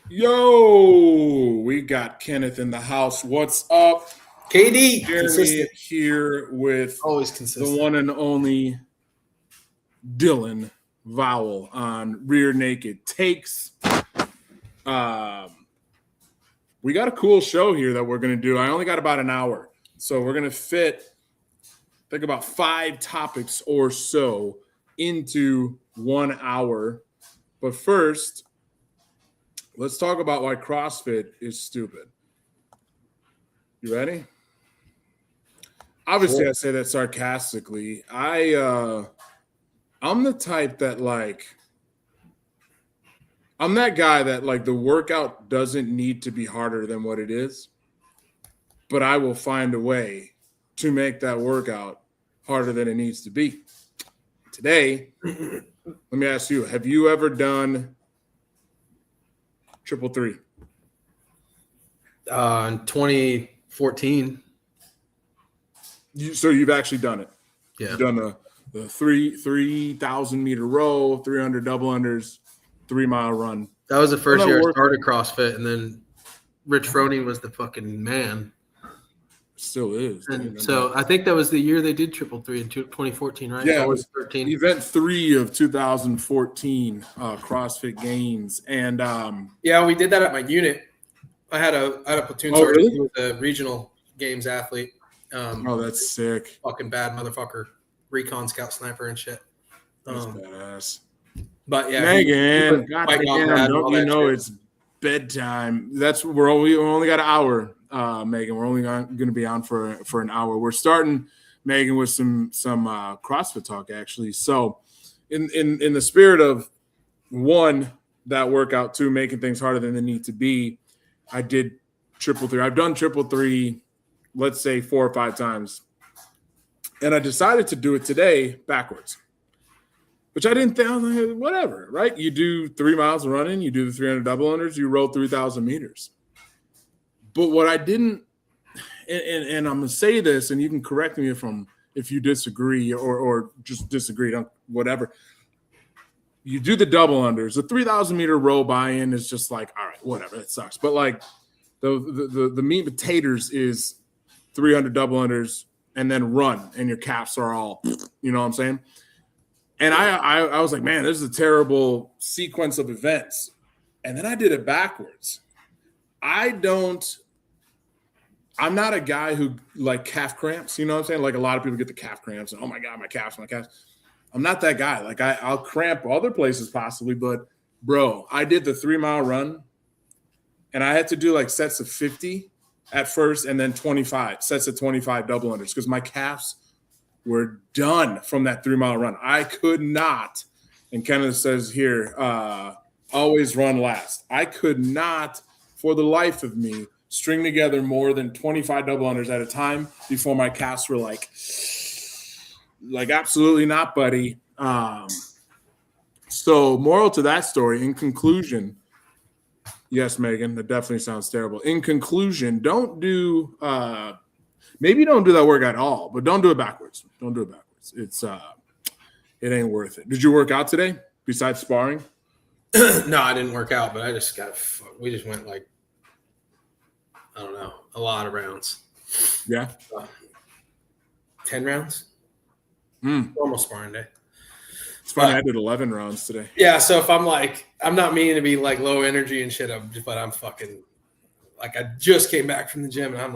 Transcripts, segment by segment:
Yo, we got Kenneth in the house. What's up? KD, Jeremy consistent. here with Always the consistent. one and only Dylan Vowell on Rear Naked Takes. We got a cool show here that we're going to do. I only got about an hour. So we're going to fit, I think, about 5 topics or so into 1 hour. But first, let's talk about why CrossFit is stupid. You ready? Obviously, Sure. I say that sarcastically. I'm the type that I'm that guy that the workout doesn't need to be harder than what it is, but I will find a way to make that workout harder than it needs to be. Today, let me ask you, have you ever done triple three? In 2014. So you've actually done it. Yeah. You've done the 3,000 meter row, 300 double unders, 3 mile run. That was the first Well, year I worth started CrossFit, and then Rich Froning was the fucking man. Still is. And so I think that was the year they did triple three in 2014, right? Yeah, Or it was 13. event 3 of 2014 CrossFit Games, and Yeah, we did that at my unit. I had a platoon Oh, sergeant really? who was a regional games athlete. Oh, that's sick. Fucking bad motherfucker, recon scout sniper and shit. That's badass. But yeah, Megan, white dog dad and all don't you that know shit. it's bedtime? We only got an hour, Megan. We're only going to be on for an hour. We're starting, Megan, with some CrossFit talk actually. So, in the spirit of 1, that workout, 2, making things harder than they need to be, I did triple three. I've done triple three, let's say 4 or 5 times, and I decided to do it today backwards. Which I didn't think, I was like, whatever, right? You do 3 miles of running, you do the 300 double unders, you roll 3,000 meters. But what I didn't, and I'm going to say this, and you can correct me if you disagree or just disagree, whatever. You do the double unders. The 3,000 meter row buy-in is just like, all right, whatever, it sucks. But the meat and potatoes is 300 double unders and then run, and your calves are all, you know what I'm saying? And I was like, man, this is a terrible sequence of events. And then I did it backwards. I'm not a guy who calf cramps, you know what I'm saying? Like a lot of people get the calf cramps and, oh my God, my calves. I'm not that guy. I'll cramp other places possibly, but bro, I did the 3 mile run and I had to do sets of 50 at first and then 25 sets of 25 double unders because my calves were done from that 3 mile run. I could not, and Kenneth says here, always run last. I could not, for the life of me, string together more than 25 double unders at a time before my calves were like absolutely not, buddy. So moral to that story, in conclusion, yes, Megan, that definitely sounds terrible. In conclusion, maybe don't do that work at all, but don't do it backwards. Don't do it backwards. It ain't worth it. Did you work out today besides sparring? No, I didn't work out, but we just went I don't know, a lot of rounds. Yeah. 10 rounds? Normal sparring day. It's funny, I did 11 rounds today. Yeah, so if I'm not meaning to be low energy and shit, but I'm fucking I just came back from the gym and I'm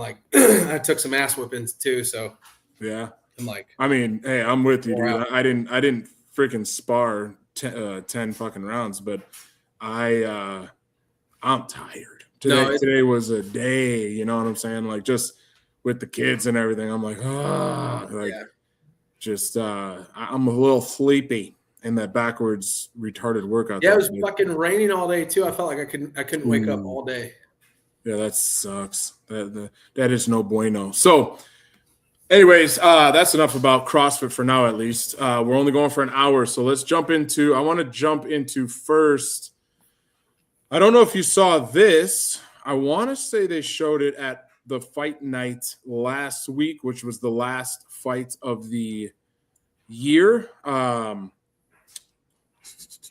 I took some ass whippings too. So yeah, I'm I mean, hey, I'm with you, dude. I didn't freaking spar 10 fucking rounds, but I'm tired. Today was a day, you know what I'm saying? Just with the kids and everything, I'm I'm a little sleepy in that backwards retarded workout. Yeah, it was fucking raining all day too. I felt like I couldn't wake up all day. Yeah, that sucks. That is no bueno. So, anyways, that's enough about CrossFit for now, at least. We're only going for an hour, so let's jump into. I want to jump into first. I don't know if you saw this. I want to say they showed it at the fight night last week, which was the last fight of the year. Hold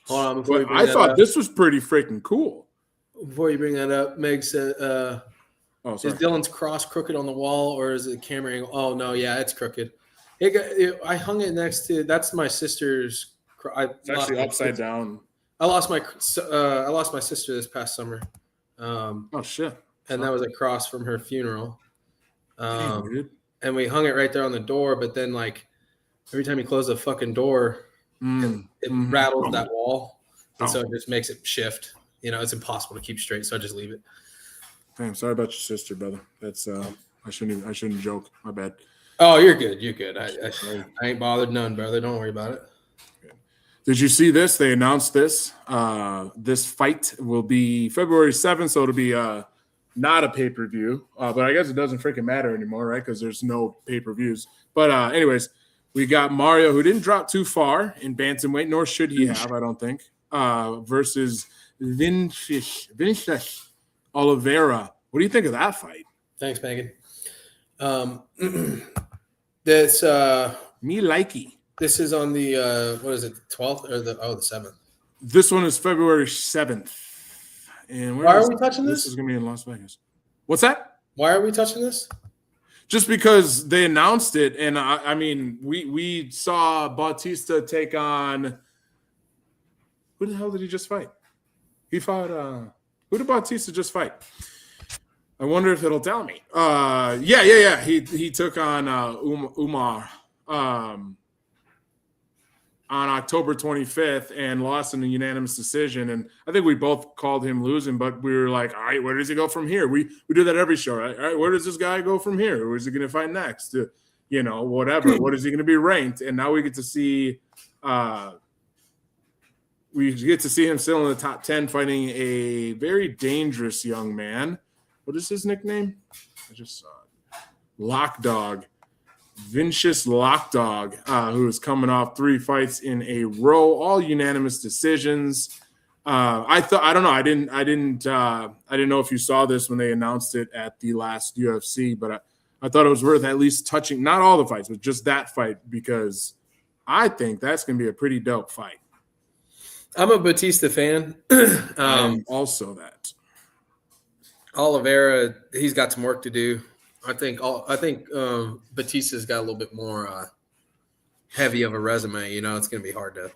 on, I thought this was pretty freaking cool. Before you bring that up, Meg said, Oh, is sorry. Dylan's cross crooked on the wall or is it camera angle? Oh, no, yeah, it's crooked. I hung it next to, that's my sister's. It's actually upside down. I lost my sister this past summer. Oh, shit. And that was a cross from her funeral. Damn, dude. And we hung it right there on the door, but then like every time you close the fucking door, it rattles that wall. And so it just makes it shift. You know, it's impossible to keep straight, so I just leave it. Damn, sorry about your sister, brother. That's I shouldn't joke. My bad. Oh, you're good. You're good. I ain't bothered none, brother. Don't worry about it. Did you see this? They announced this. This fight will be February 7th, so it'll be not a pay-per-view. But I guess it doesn't freaking matter anymore, right? Because there's no pay-per-views. But anyways, we got Mario, who didn't drop too far in bantamweight, nor should he have, I don't think, versus Vinicius Oliveira. What do you think of that fight? Thanks, Megan. This Me likey. This is on the what is it, 12th or the 7th? This one is February 7th. And why are we touching this? This is gonna be in Las Vegas. What's that? Why are we touching this? Just because they announced it, and I mean, we saw Bautista take on. Who the hell did he just fight? He fought. Who did Bautista just fight? I wonder if it'll tell me. Yeah. He took on Umar on October 25th and lost in a unanimous decision. And I think we both called him losing, but we were like, all right, where does he go from here? We do that every show, right? All right, where does this guy go from here? Who is he going to fight next? Whatever. What is he going to be ranked? And now we get to see him still in the top 10 fighting a very dangerous young man. What is his nickname? I just saw it. Lockdog. Vinicius Lockdog, who is coming off 3 fights in a row, all unanimous decisions. I don't know. I didn't know if you saw this when they announced it at the last UFC, but I thought it was worth at least touching, not all the fights, but just that fight, because I think that's going to be a pretty dope fight. I'm a Bautista fan. I'm also that. Oliveira, he's got some work to do. I think Bautista's got a little bit more heavy of a resume. You know, it's going to be hard to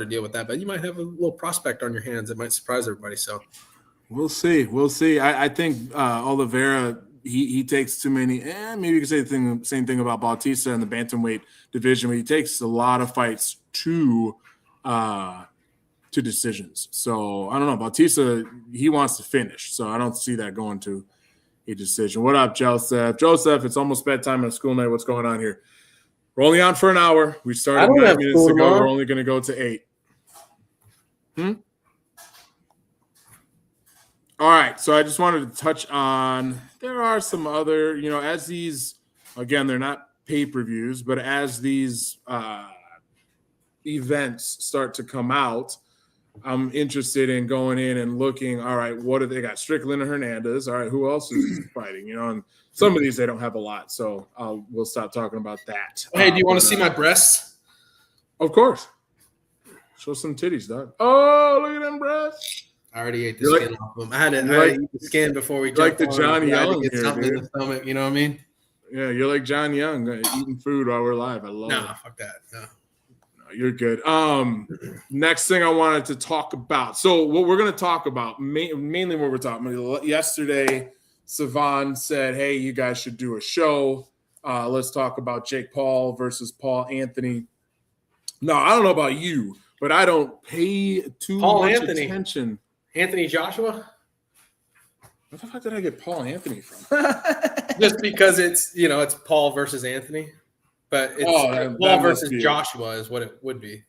deal with that. But you might have a little prospect on your hands that might surprise everybody. So we'll see. I think Oliveira, he takes too many. Maybe you could say the same thing about Bautista in the bantamweight division, where he takes a lot of fights to decisions. So I don't know. Bautista, he wants to finish, so I don't see that going to a decision. What up, Joseph? Joseph, it's almost bedtime on a school night. What's going on here? We're only on for an hour. We started 9 minutes ago. We're only going to go to 8. All right. So I just wanted to touch on, there are some other, as these, again, they're not pay-per-views, but as these events start to come out, I'm interested in going in and looking, all right, what do they got? Strickland and Hernandez. All right, who else is fighting? And some of these, they don't have a lot. So we'll stop talking about that. Hey, do you want to see my breasts? Of course. Show some titties, dog. Oh, look at them breasts. I already ate the skin off them. I had to eat the skin before we jumped like the Johnny Young get here, something dude. in the stomach, you know what I mean? Yeah, you're like John Young, eating food while we're live. I love it. Nah, fuck that. No. You're good. Next thing I wanted to talk about. So what we're going to talk about, mainly what we're talking about. Yesterday, Savan said, hey, you guys should do a show. Let's talk about Jake Paul versus Paul Anthony. No, I don't know about you, but I don't pay too much attention. Anthony Joshua? Where the fuck did I get Paul Anthony from? Just because it's Paul versus Anthony. But it's Paul versus Joshua is what it would be.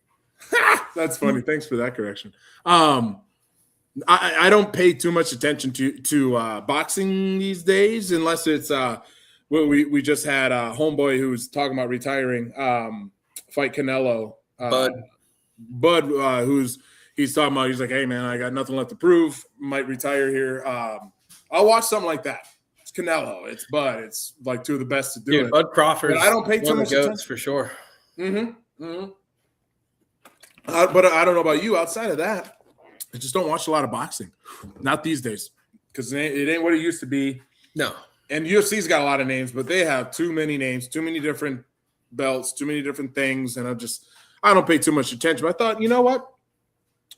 That's funny. Thanks for that correction. I don't pay too much attention to boxing these days, unless it's we just had a homeboy who was talking about retiring, fight Canelo. Bud, he's talking about, he's like, hey man, I got nothing left to prove. Might retire here. I'll watch something like that. Canelo, it's Bud. It's like 2 of the best to do it. Bud Crawford. But I don't pay too much attention for sure. But I don't know about you. Outside of that, I just don't watch a lot of boxing. Not these days, because it ain't what it used to be. No. And UFC's got a lot of names, but they have too many names, too many different belts, too many different things, and I don't pay too much attention. But I thought, you know what?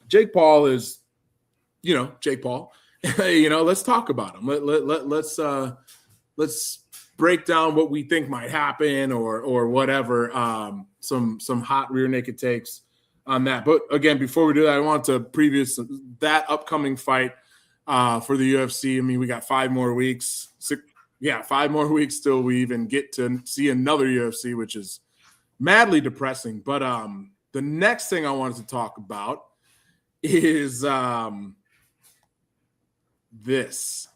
Jake Paul is, Jake Paul. Let's talk about him. Let's break down what we think might happen or whatever. Some hot rear naked takes on that. But again, before we do that, I want to preview that upcoming fight for the UFC. I mean, we got 5 more weeks. 5 more weeks till we even get to see another UFC, which is madly depressing. But the next thing I wanted to talk about is this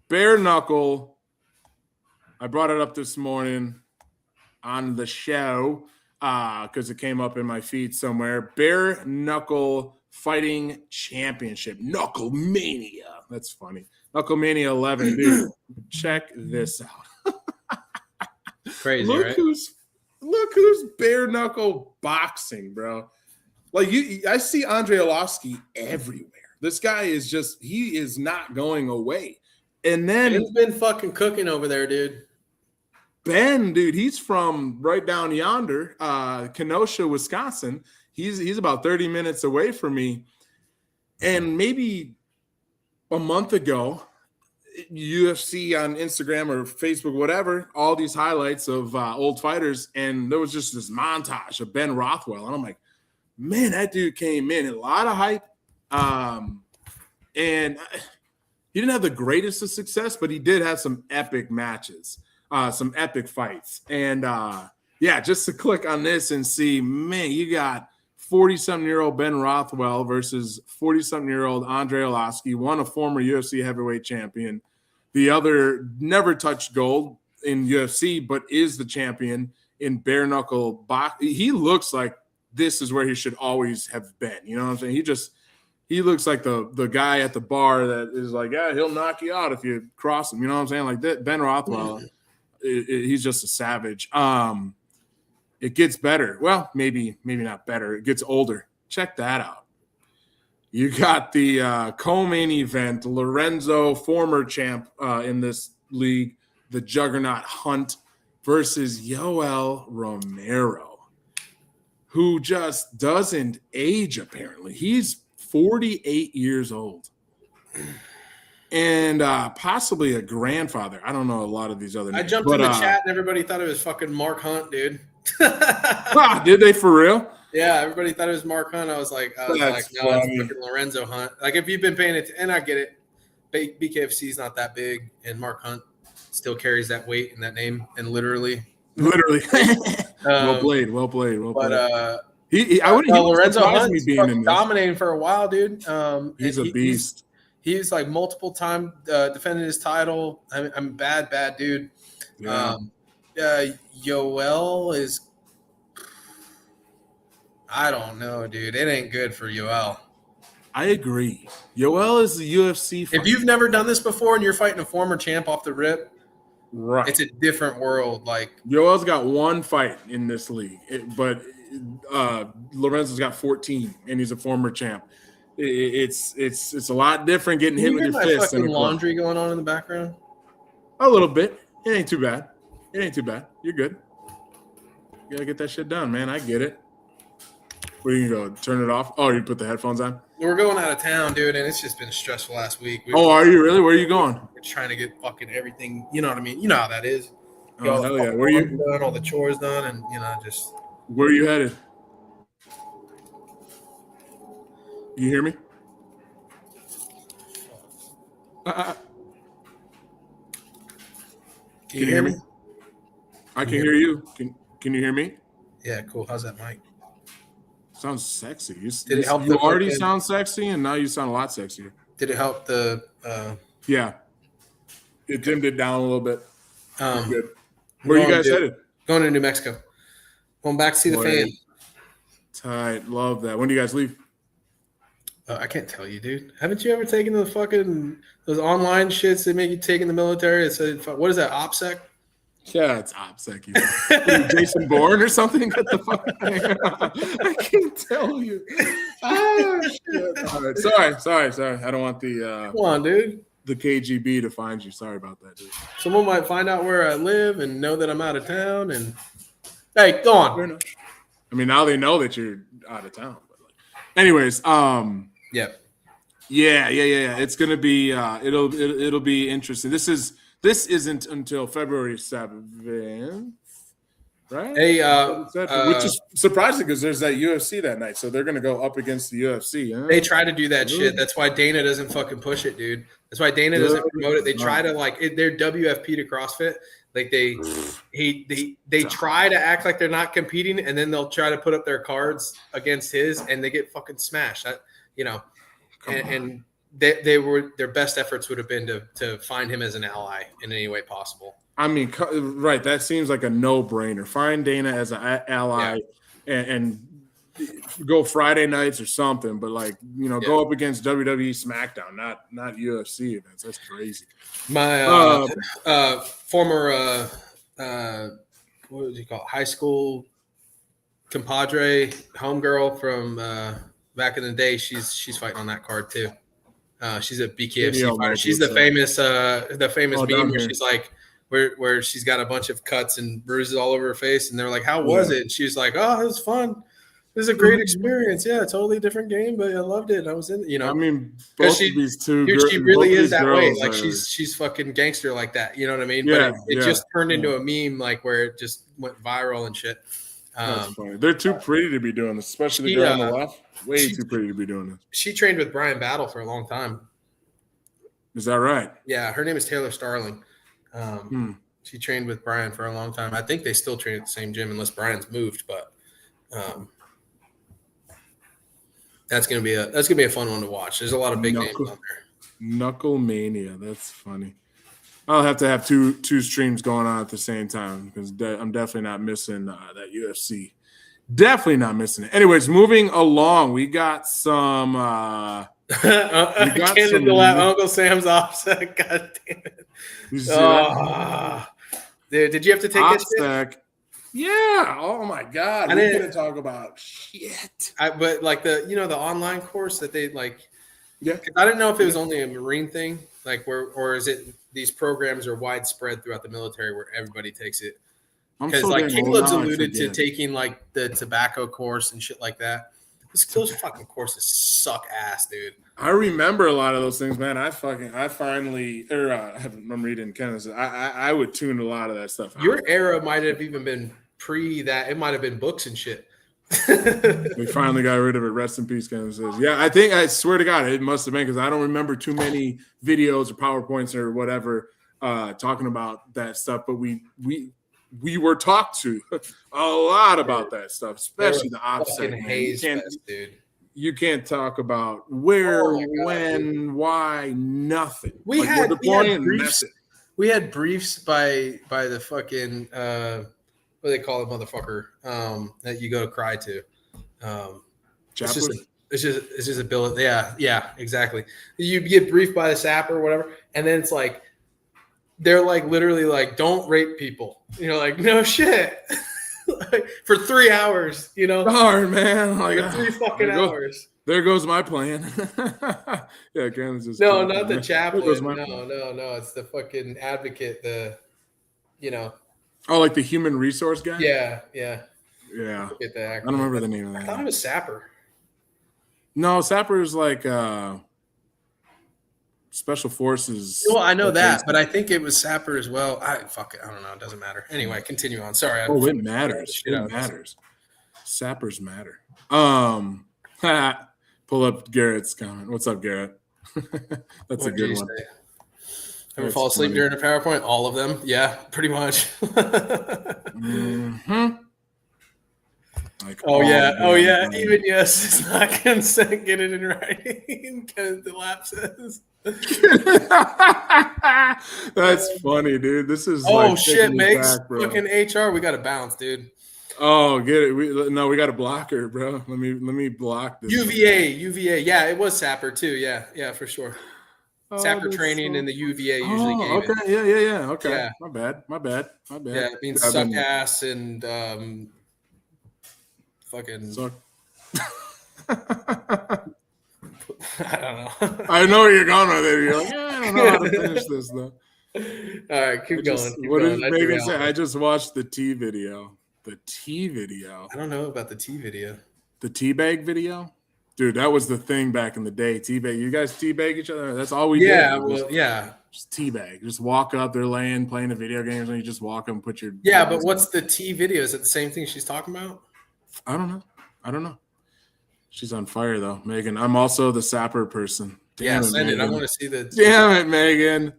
bare knuckle. I brought it up this morning on the show because it came up in my feed somewhere. Bare knuckle fighting championship, Knuckle Mania. That's funny. Knuckle Mania 11, dude. Check this out. Crazy, look right? Look who's bare knuckle boxing, bro. Like I see Andre Arlovski everywhere. This guy he is not going away. And then he's been fucking cooking over there, dude. Ben, dude, he's from right down yonder, Kenosha, Wisconsin. He's about 30 minutes away from me. And maybe a month ago, UFC on Instagram or Facebook, whatever, all these highlights of old fighters, and there was just this montage of Ben Rothwell. And I'm like, man, that dude came in, a lot of hype. And he didn't have the greatest of success, but he did have some epic matches, some epic fights. And just to click on this and see, man, you got 40-something-year-old Ben Rothwell versus 40-something-year-old Andre Arlovski, one a former UFC heavyweight champion. The other never touched gold in UFC, but is the champion in bare knuckle boxing. He looks like this is where he should always have been. You know what I'm saying? He looks like the guy at the bar that is like, yeah, he'll knock you out if you cross him. You know what I'm saying? Like that, Ben Rothwell, he's just a savage. It gets better. Well, maybe not better. It gets older. Check that out. You got the co-main event, Lorenzo, former champ in this league, the Juggernaut Hunt versus Yoel Romero, who just doesn't age, apparently. He's 48 years old and possibly a grandfather. I don't know a lot of these other names. I jumped in the chat and everybody thought it was fucking Mark Hunt, dude. Did they for real? Yeah, everybody thought it was Mark Hunt. I was like, no, it's fucking Lorenzo Hunt. Like, if you've been paying it, and I get it, BKFC is not that big, and Mark Hunt still carries that weight and that name, and literally. Well played. But I wouldn't. Lorenzo Hunt being dominating for a while, dude. He's a beast. He's like multiple time defending his title. I'm bad dude. Yeah. Yoel is. I don't know, dude. It ain't good for Yoel. I agree. Yoel is the UFC fighter. If you've never done this before and you're fighting a former champ off the rip, right, it's a different world. Like Yoel's got one fight in this league, but Lorenzo's got 14, and he's a former champ. It's a lot different getting hit with your fist. Fucking laundry going on in the background. A little bit. It ain't too bad. You're good. You gotta get that shit done, man. I get it. Where you go? Turn it off? Oh, you put the headphones on? We're going out of town, dude, and it's just been a stressful last week. Are you really? Where are you going? We're trying to get fucking everything. You know what I mean? You know how that is. Oh, hell yeah. Where are you? Done, all the chores done, and just. Where are you headed? You hear me? Can you hear me? I can hear you. Can you hear me? Yeah, cool. How's that, Mike? Sounds sexy. Did it help? You already sound sexy, and now you sound a lot sexier. Did it help the? Yeah, it dimmed it down a little bit. Good. Where are you guys headed? Going to New Mexico. Going back to see the fan. Tight, love that. When do you guys leave? I can't tell you, dude. Haven't you ever taken the fucking those online shits that make you take in the military? It said, what is that, OPSEC? Yeah, it's OPSEC. Jason Bourne or something? Get the fuck out of here. I can't tell you. Oh, shit. All right. Sorry. I don't want Come on, dude. the KGB to find you. Sorry about that, dude. Someone might find out where I live and know that I'm out of town. And hey, go on. I mean, now they know that you're out of town. But anyways, Yeah. It's gonna be it'll be interesting. This isn't until February 7th, right? Hey, which is surprising because there's that UFC that night, so they're gonna go up against the UFC. Huh? They try to do that shit. That's why Dana doesn't fucking push it, dude. That's why Dana doesn't promote it. They try to they're WFP to CrossFit. Like they try to act like they're not competing, and then they'll try to put up their cards against his, and they get fucking smashed. And their best efforts would have been to find him as an ally in any way possible. I mean, right? That seems like a no-brainer. Find Dana as an ally, and go Friday nights or something. But go up against WWE SmackDown, not UFC events. That's crazy. My former what would you call it? High school compadre, homegirl from back in the day. She's fighting on that card too. She's a BKFC fighter. She's the famous meme where she's like, where she's got a bunch of cuts and bruises all over her face, and they're like, "How was it?" And she's like, "Oh, it was fun. It was a great experience. Yeah, totally different game, but I loved it. I was in, I mean, both of these two, she really is that way. Like she's fucking gangster like that. You know what I mean? Yeah, but it just turned into a meme, like where it just went viral and shit. That's funny. They're too pretty to be doing this, especially the girl on the left. Way too pretty to be doing this. She trained with Brian Battle for a long time. Is that right? Yeah, her name is Taylor Starling. She trained with Brian for a long time. I think they still train at the same gym unless Brian's moved, but that's gonna be a fun one to watch. There's a lot of big names on there. Knuckle Mania. That's funny. I'll have to have two streams going on at the same time because I'm definitely not missing that UFC. Definitely not missing it. Anyways, moving along, we got some. Uncle Sam's offset. God damn it! Dude, did you have to take this shit? Yeah. Oh my God. We're gonna talk about shit. But like the online course that they like. Yeah. I didn't know if it was only a Marine thing, like or is it these programs are widespread throughout the military where everybody takes it? Because like Caleb's alluded to taking like the tobacco course and shit like that. Those fucking courses suck ass, dude. I remember a lot of those things, man. I'm reading Kenneth. I would tune a lot of that stuff out. Your era might have even been pre that. It might have been books and shit. We finally got rid of it. Rest in peace, Kenneth says. Yeah, I swear to God, it must have been because I don't remember too many videos or PowerPoints or whatever talking about that stuff. But we were talked to a lot about that stuff, especially the offset. Dude. You can't talk about where, when, why, nothing. We had briefs by the fucking what do they call it, motherfucker? That you go to cry to. It's just a bill. Yeah, exactly. You get briefed by the SAP or whatever, and then it's like they're like literally like, don't rape people. Like no shit. Like, for 3 hours, Darn, man. Like 3 fucking hours. There goes my plan. Yeah, Kansas is no, not the chaplain. No. It's the fucking advocate. Oh, like the human resource guy? Yeah. I don't remember the name of that. I thought it was Sapper. No, Sapper is like Special Forces. Well, I know that, but I think it was Sapper as well. I don't know. It doesn't matter. Anyway, continue on. Sorry. It matters. It matters. Sappers matter. Pull up Garrett's comment. What's up, Garrett? That's a good one. Ever fall asleep during a PowerPoint? All of them. Yeah, pretty much. Mm-hmm. Like, yeah. Even yes, it's not consent. Get it in writing. The lap says. That's funny, dude. This is shit, Megs. Fucking HR, we got to bounce, dude. Oh, get it. We got to block her, bro. Let me block this. UVA. Yeah, it was Sapper too. Yeah, for sure. Sapper that's training so in the UVA usually Oh, gave it. okay. Yeah. Okay. Yeah. My bad. Yeah, it means I've suck been ass and fucking suck. I don't know. I know where you're going with it. You're like, I don't know how to finish this though. All right, keep going. What did I Megan say? I just watched the tea video. The tea video. I don't know about the tea video. The teabag video? Dude, that was the thing back in the day. Teabag. You guys teabag each other? That's all we did. Yeah, well, yeah. Just teabag. Just walk up, they're laying, playing the video games, and you just walk up and put your Yeah, but what's the tea video? Is it the same thing she's talking about? I don't know. She's on fire though, Megan. I'm also the sapper person. Damn send it. I want to see the Damn it, Megan.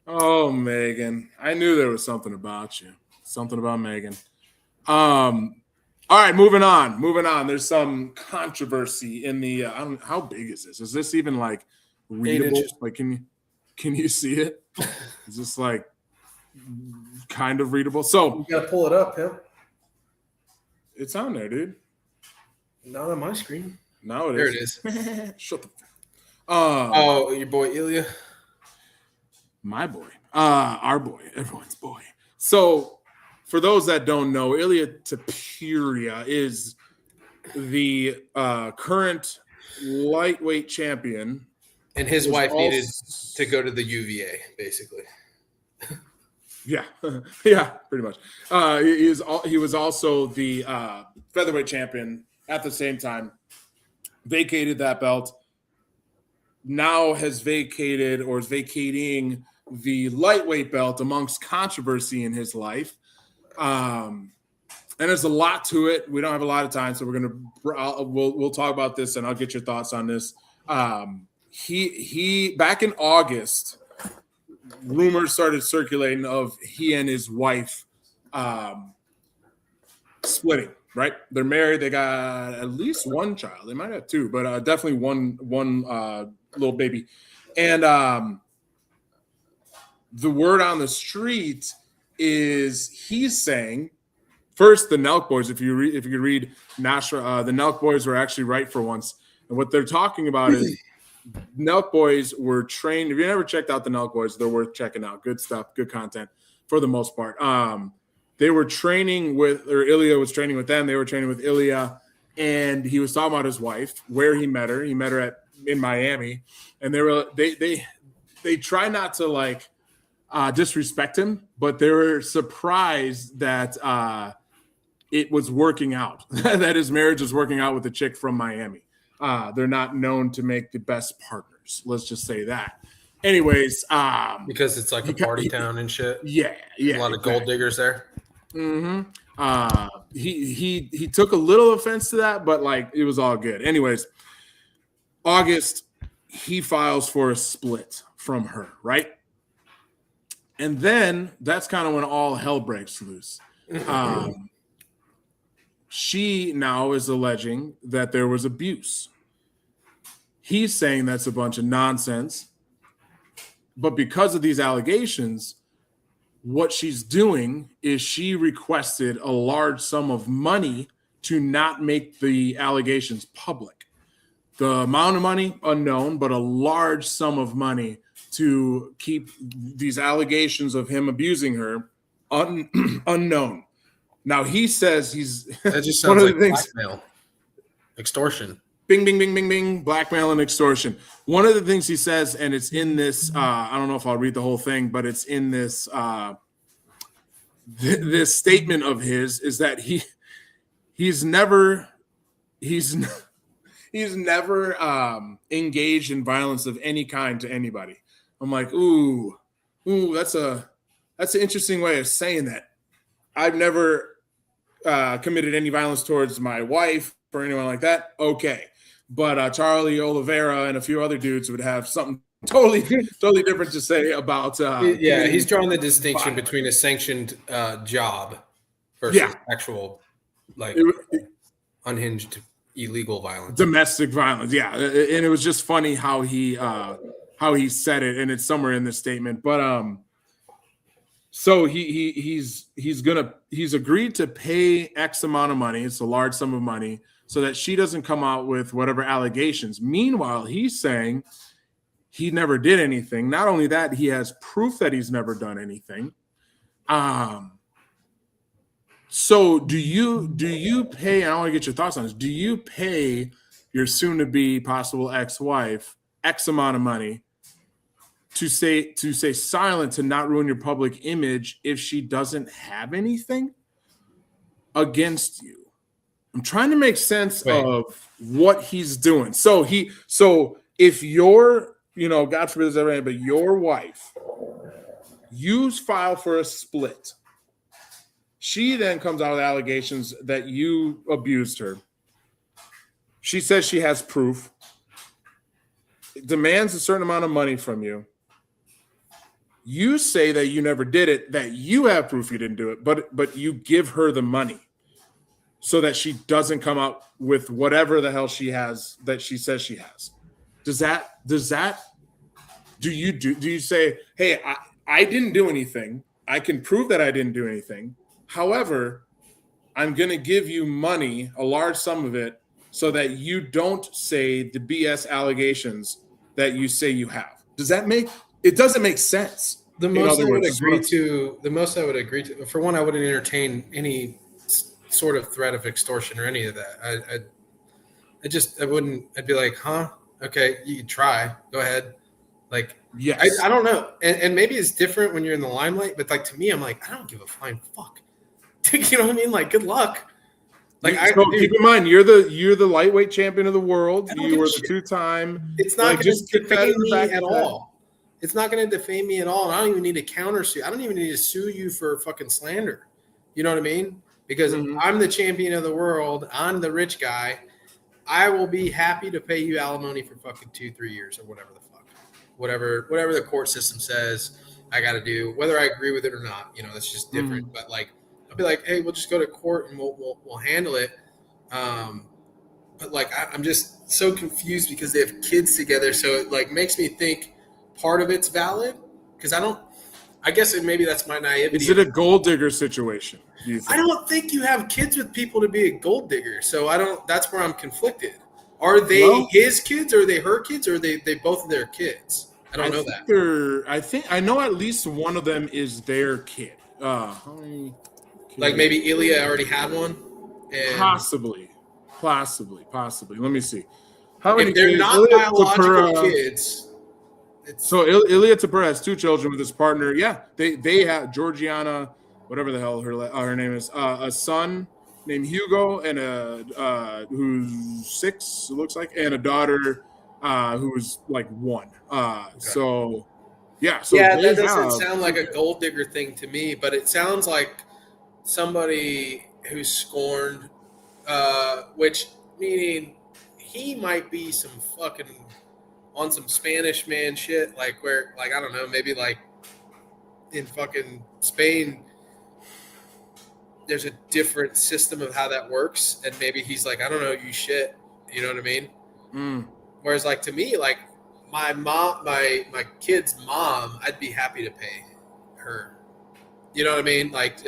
Oh, Megan. I knew there was something about you. Something about Megan. All right, moving on. There's some controversy in the. I don't. How big is this? Is this even like readable? Like, can you see it? Is this like kind of readable? So you gotta pull it up, Pim. It's on there, dude. Not on my screen. Now it there is. There it is. Shut the. Oh, your boy Ilya. My boy. Our boy. Everyone's boy. So. For those that don't know, Ilya Tapiria is the current lightweight champion. And his wife needed to go to the UVA, basically. Yeah, yeah, pretty much. He was also the featherweight champion at the same time. Vacated that belt. Now has vacated or is vacating the lightweight belt amongst controversy in his life. And there's a lot to it. We don't have a lot of time, so we'll talk about this, and I'll get your thoughts on this. He back in August, rumors started circulating of he and his wife splitting. Right? They're married. They got at least one child. They might have two, but definitely one little baby. And the word on the street is he's saying first the Nelk boys. If you read Nashra, the Nelk boys were actually right for once, and what they're talking about is Nelk boys were trained. If you never checked out the Nelk boys, they're worth checking out. Good stuff, good content for the most part. They were training with, or Ilya was training with them. They were training with Ilya, and he was talking about his wife, where he met her. He met her in Miami, and they try not to like disrespect him, but they were surprised that it was working out, that his marriage was working out with a chick from Miami. They're not known to make the best partners. Let's just say that. Anyways, because it's like a party town and shit. Yeah. A lot of gold diggers there. Mm-hmm. He took a little offense to that, but like it was all good. Anyways, August, he files for a split from her, right? And then that's kind of when all hell breaks loose. She now is alleging that there was abuse. He's saying that's a bunch of nonsense. But because of these allegations, what she's doing is she requested a large sum of money to not make the allegations public. The amount of money, unknown, but a large sum of money to keep these allegations of him abusing her unknown. Now he says that just sounds like blackmail, extortion. Bing, bing, bing, bing, bing, blackmail and extortion. One of the things he says, and it's in this, I don't know if I'll read the whole thing, but it's in this this statement of his is that he's never engaged in violence of any kind to anybody. I'm like, ooh, that's an interesting way of saying that. I've never committed any violence towards my wife or anyone like that. Okay. But Charlie Oliveira and a few other dudes would have something totally different to say about. He's drawing the distinction between a sanctioned job versus actual, like, unhinged illegal violence, domestic violence. Yeah, and it was just funny how he said it, and it's somewhere in this statement. But so he's agreed to pay X amount of money. It's a large sum of money, so that she doesn't come out with whatever allegations. Meanwhile, he's saying he never did anything. Not only that, he has proof that he's never done anything. So do you pay, and I want to get your thoughts on this, do you pay your soon-to-be possible ex-wife X amount of money to stay silent, to not ruin your public image if she doesn't have anything against you? I'm trying to make sense of what he's doing. So if you're, God forbid this ever, but your wife, you file for a split. She then comes out with allegations that you abused her. She says she has proof, demands a certain amount of money from you. You say that you never did it, that you have proof you didn't do it, but you give her the money so that she doesn't come out with whatever the hell she has that she says she has. Do you say, hey, I didn't do anything. I can prove that I didn't do anything. However, I'm going to give you money, a large sum of it, so that you don't say the BS allegations that you say you have. It doesn't make sense. The most I would agree to, for one, I wouldn't entertain any sort of threat of extortion or any of that. I'd be like, huh? Okay, you can try. Go ahead. Like, yes. I don't know. And maybe it's different when you're in the limelight, but like, to me, I'm like, I don't give a flying fuck. You know what I mean? Like, good luck. Like, keep in mind, you're the lightweight champion of the world. You were the two-time. It's not going to defame me at all. It's not going to defame me at all. And I don't even need to countersue. I don't even need to sue you for fucking slander. You know what I mean? Because I'm the champion of the world. I'm the rich guy. I will be happy to pay you alimony for fucking 2-3 years or whatever the fuck. Whatever the court system says I got to do, whether I agree with it or not. That's just different. But like, I'll be like, hey, we'll just go to court and we'll handle it. But like, I'm just so confused because they have kids together. So it like makes me think part of it's valid because I guess maybe that's my naivety. Is it a gold digger situation? I don't think you have kids with people to be a gold digger. So that's where I'm conflicted. Are they his kids or are they her kids or are they both of their kids? I don't know that. I know at least one of them is their kid. Like maybe Ilya already had one? Possibly. Let me see. How many if they're kids? Not biological kids. So Ilya Tapura has 2 children with his partner. Yeah, they have Georgiana, whatever the hell her name is, a son named Hugo and who's 6, it looks like, and a daughter who's like 1. Okay. So that doesn't sound like a gold digger thing to me, but it sounds like somebody who's scorned, which meaning he might be some fucking on some Spanish man shit, like where, like, I don't know, maybe like in fucking Spain, there's a different system of how that works. And maybe he's like, I don't know, you shit. You know what I mean? Whereas like to me, like my mom, my kid's mom, I'd be happy to pay her. You know what I mean? Like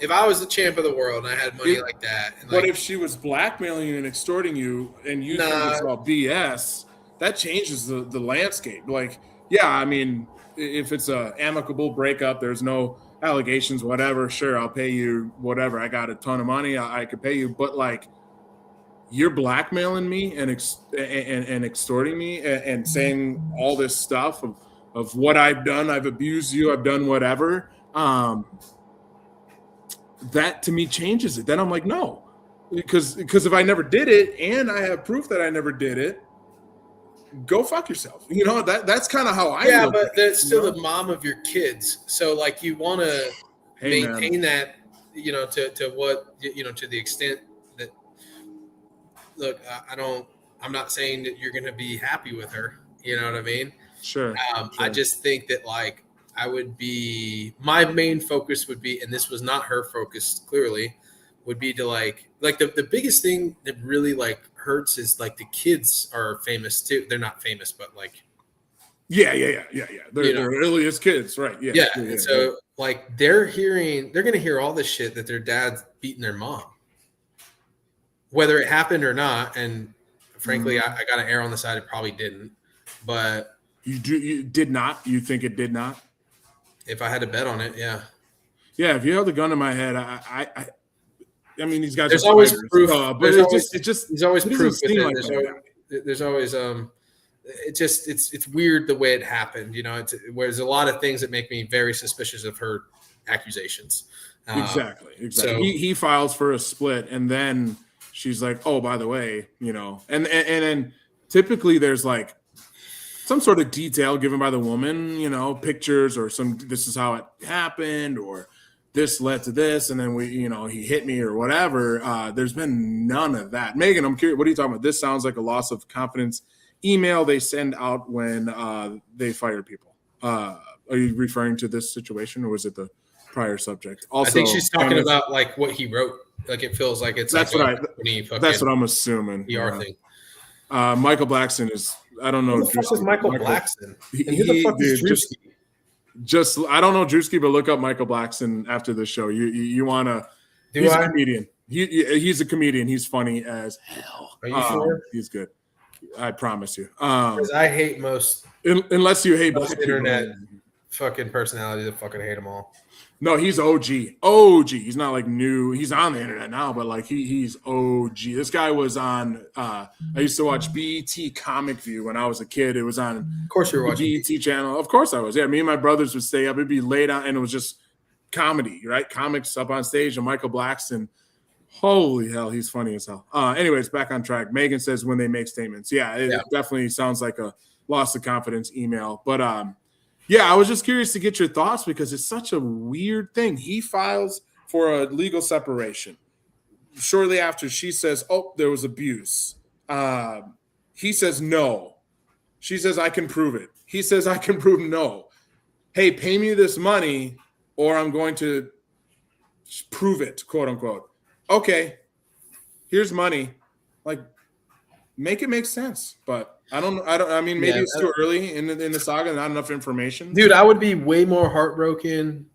if I was the champ of the world and I had money like that. And what if she was blackmailing you and extorting you and you think it's all BS? That changes the landscape. Like, yeah, I mean, if it's a amicable breakup, there's no allegations, whatever, sure, I'll pay you whatever. I got a ton of money, I could pay you. But like, you're blackmailing me and extorting me and saying all this stuff of what I've done. I've abused you. I've done whatever. That to me changes it. Then I'm like, no, because if I never did it and I have proof that I never did it, go fuck yourself. That's kind of how I look but that's still the mom of your kids. So like you want to maintain that, to what, to the extent that, look, I'm not saying that you're going to be happy with her. You know what I mean? Sure. I just think that like my main focus would be, and this was not her focus clearly, would be to like the biggest thing that really like hurts is like the kids are famous too. They're not famous, but like yeah. They're Ilya's kids, right? Yeah. So like they're gonna hear all this shit that their dad's beating their mom, whether it happened or not. And frankly, I gotta err on the side it probably didn't. But You did not? You think it did not? If I had to bet on it, yeah. Yeah, if you held the gun to my head, I mean, these guys There's are always fighters, proof. but there's always it doesn't proof with seem it. like that. There's always it's weird the way it happened. There's a lot of things that make me very suspicious of her accusations. Exactly. So he files for a split, and then she's like, "Oh, by the way, and then typically there's like some sort of detail given by the woman, pictures or this is how it happened, or this led to this, and then he hit me or whatever. There's been none of that. Megan, I'm curious, what are you talking about? This sounds like a loss of confidence email they send out when they fire people. Are you referring to this situation, or was it the prior subject? Also, I think she's talking about like what he wrote. Like it feels like it's that's like that's what I'm assuming. PR thing. Michael Blackson is, I don't know. Who the fuck is Michael Blackson? And who the fuck is Drewski? Just I don't know Drewski, but look up Michael Blackson after the show. You want to? He's a comedian. He's a comedian. He's funny as hell. Are you sure? He's good. I promise you. Because I hate most unless you hate black internet people. Fucking personalities. I fucking hate them all. No, he's OG. He's not like new. He's on the internet now, but like he's OG. This guy was on. I used to watch BET Comic View when I was a kid. It was on. Of course, you were watching BET channel. Of course, I was. Yeah, me and my brothers would stay up. It'd be late out, and it was just comedy, right? Comics up on stage, and Michael Blackson. Holy hell, he's funny as hell. Anyways, back on track. Megan says when they make statements. Yeah, it definitely sounds like a loss of confidence email, but yeah, I was just curious to get your thoughts because it's such a weird thing. He files for a legal separation. Shortly after, she says, "Oh, there was abuse." He says no. She says, "I can prove it." He says, "I can prove no." Hey, pay me this money, or I'm going to prove it, quote unquote. Okay, here's money. Like, make it make sense, but. I mean, maybe it's too early in the saga, not enough information. Dude, I would be way more heartbroken